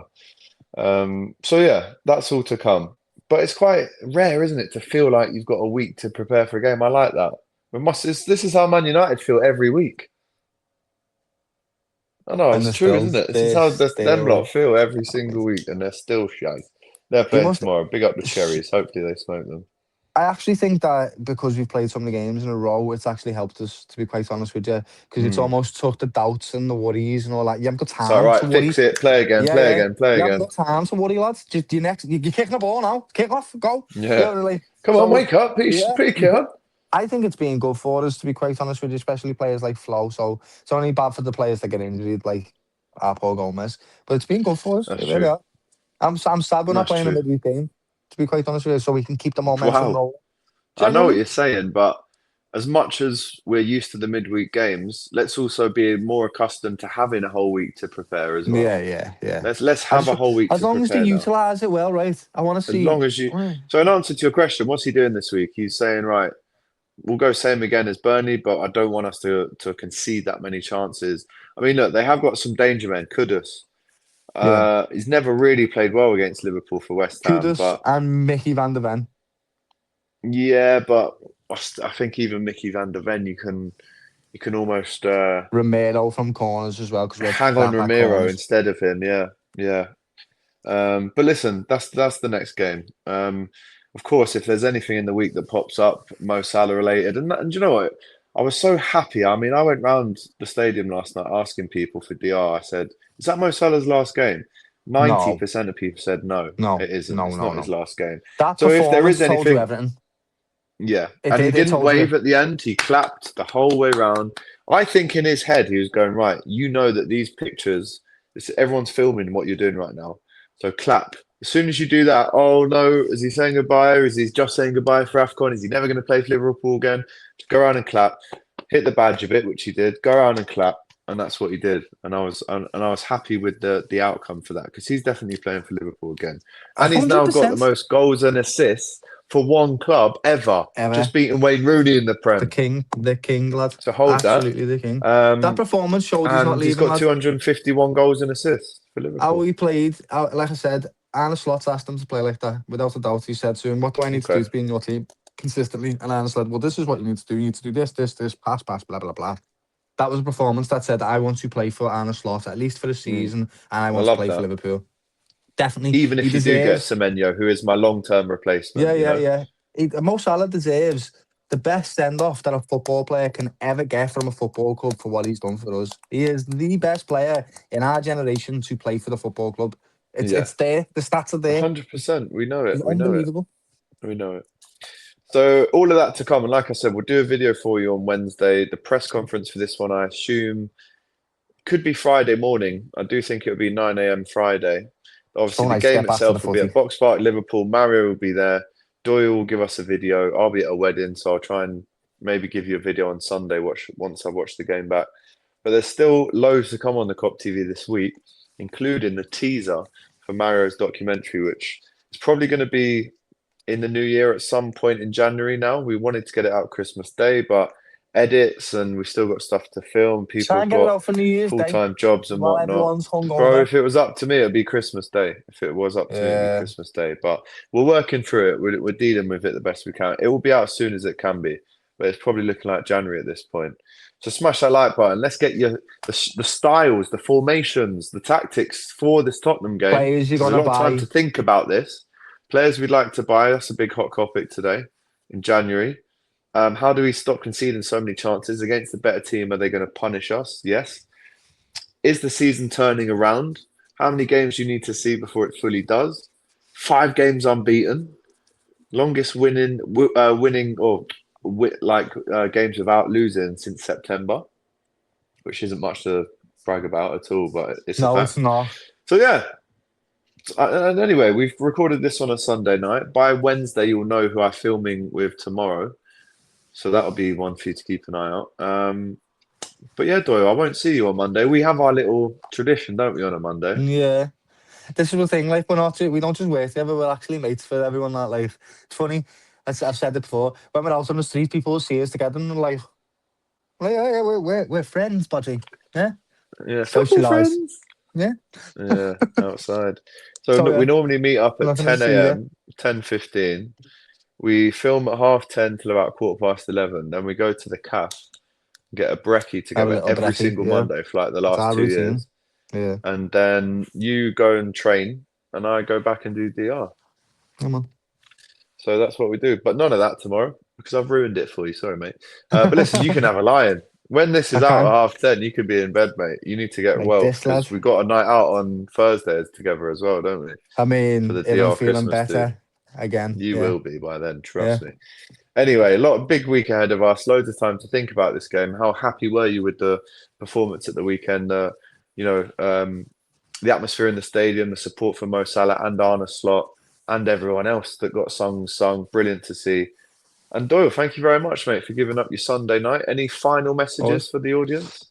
So yeah, that's all to come. But it's quite rare, isn't it, to feel like you've got a week to prepare for a game. I like that. This is how Man United feel every week. I know, And it's true, isn't it? This is how them lot feel every single week, and they're still shy. They're playing tomorrow. Big up the Cherries. Hopefully they smoke them. I actually think that because we've played so many games in a row, it's actually helped us, to be quite honest with you, because it's almost took the doubts and the worries and all that. You haven't got time So, right, to worry. fix it. Play again, play again. You haven't got time to worry, lads. Just you're kicking the ball now. Kick off, go. Yeah. Come on, wake up. Put your up. I think it's been good for us, to be quite honest with you, especially players like Flo. So it's only bad for the players that get injured, like Paul Gomez. But it's been good for us. That's true. I'm sad we're not playing a midweek game, to be quite honest with you, so we can keep the momentum rolling. I know what you're saying, but as much as we're used to the midweek games, let's also be more accustomed to having a whole week to prepare as well. Yeah. Let's have a whole week to prepare. As long as they utilise it well, right? I want to see. As long as you. So in answer to your question, what's he doing this week? He's saying, right, we'll go same again as Burnley, but I don't want us to concede that many chances. I mean, look, they have got some danger men. Kudus. He's never really played well against Liverpool for West Ham. Kudus and Mickey van der Ven. Yeah, but I think even Mickey van der Ven, you can almost Romero from corners as well, because hang on Romero instead of him. Yeah. But listen, that's the next game. Of course, if there's anything in the week that pops up, Mo Salah related, and you know what, I was so happy. I mean, I went round the stadium last night asking people for DR. I said, "Is that Mo Salah's last game?" 90% of people said no. It isn't. It's not his last game. So if there is anything. Yeah, and he didn't wave at the end. He clapped the whole way round. I think in his head, he was going, right, you know that these pictures, everyone's filming what you're doing right now. So clap. As soon as you do that, oh no, is he saying goodbye or is he just saying goodbye for AFCON? Is he never going to play for Liverpool again? Just go around and clap. Hit the badge a bit, which he did. Go around and clap. and that's what he did. And I was happy with the outcome for that because he's definitely playing for Liverpool again, and he's now got the 100% most goals and assists for one club ever, ever. just beating Wayne Rooney in the Prem. The king, lad. So hold Absolutely the king. that. That performance showed he's not And he's leaving, got lad. 251 goals and assists for How Liverpool. he played, like I said, Arne Slot's asked him to play like that, without a doubt. He said to him, what do I need to do to be in your team consistently? And Arne said, well, this is what you need to do. You need to do this, pass, blah, blah, blah. That was a performance that said, I want to play for Arne Slot, at least for the season, and I want to play for Liverpool. Definitely. Even if you do get Semenyo, who is my long-term replacement. Yeah. Mo Salah deserves the best send-off that a football player can ever get from a football club for what he's done for us. He is the best player in our generation to play for the football club. It's there. The stats are there. 100%. We know it. It's unbelievable. We know it. So all of that to come. And like I said, we'll do a video for you on Wednesday. The press conference for this one, I assume, could be Friday morning. I do think it'll be 9 a.m. Friday. Obviously, the game itself will be at Box Park, Liverpool. Mario will be there. Doyle will give us a video. I'll be at a wedding, so I'll try and maybe give you a video on Sunday once I've watched the game back. But there's still loads to come on the Kop TV this week, including the teaser for Mario's documentary, which is probably going to be in the new year at some point in January now. We wanted to get it out Christmas Day, but edits and we've still got stuff to film. People have got full-time jobs and whatnot. Bro, if it was up to me, it'd be Christmas Day. If it was up to me, it'd be Christmas Day. But we're working through it. We're dealing with it the best we can. It will be out as soon as it can be, but it's probably looking like January at this point. So smash that like button. Let's get you the styles, the formations, the tactics for this Tottenham game. Players you're going to buy. Time to think about this. Players we'd like to buy. That's a big hot topic today in January. How do we stop conceding so many chances against the better team? Are they going to punish us? Yes. Is the season turning around? How many games do you need to see before it fully does? 5 games unbeaten. Longest winning games without losing since September, which isn't much to brag about at all, but it's a fact. It's not. So yeah. And anyway, we've recorded this on a Sunday night. By Wednesday, you'll know who I'm filming with tomorrow. So that'll be one for you to keep an eye out. But yeah, Doyle, I won't see you on Monday. We have our little tradition, don't we, on a Monday? Yeah. This is the thing, like, we don't just work together, we're actually mates for everyone that, like, it's funny, I've said it before, when we're out on the street, people will see us together and they're like, we're friends, buddy. Yeah? Yeah, football friends. Yeah. Yeah, outside. So we normally meet up at 10 a.m., 10:15. We film at 10:30 till about 11:15. Then we go to the cafe, get a brekkie together every single Monday for like the last 2 years. Yeah. And then you go and train, and I go back and do DR. Come on. So that's what we do. But none of that tomorrow because I've ruined it for you. Sorry, mate. But listen, you can have a lie-in. When this is out at 10:30, you could be in bed, mate. You need to get well because we've got a night out on Thursdays together as well, don't we? I mean, if I'm feeling better again. You will be by then, trust me. Anyway, big week ahead of us. Loads of time to think about this game. How happy were you with the performance at the weekend? The atmosphere in the stadium, the support for Mo Salah and Arne Slot and everyone else that got sung. Brilliant to see. And Doyle, thank you very much, mate, for giving up your Sunday night. Any final messages for the audience?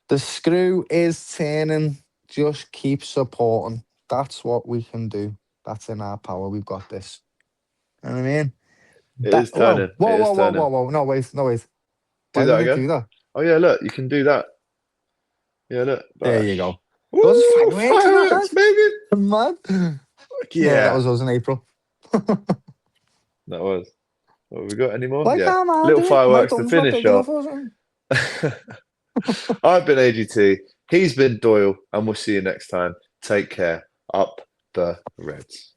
The screw is turning. Just keep supporting. That's what we can do. That's in our power. We've got this. You know what I mean? It is turning. Whoa. No, wait. Do that again? Do that? Oh, yeah, look. You can do that. Yeah, look. There you go. Woo, fireworks, baby. Come on. Yeah, that was us in April. That was. Have we got any more? Little fireworks to finish off. I've been AGT. He's been Doyle. And we'll see you next time. Take care. Up the Reds.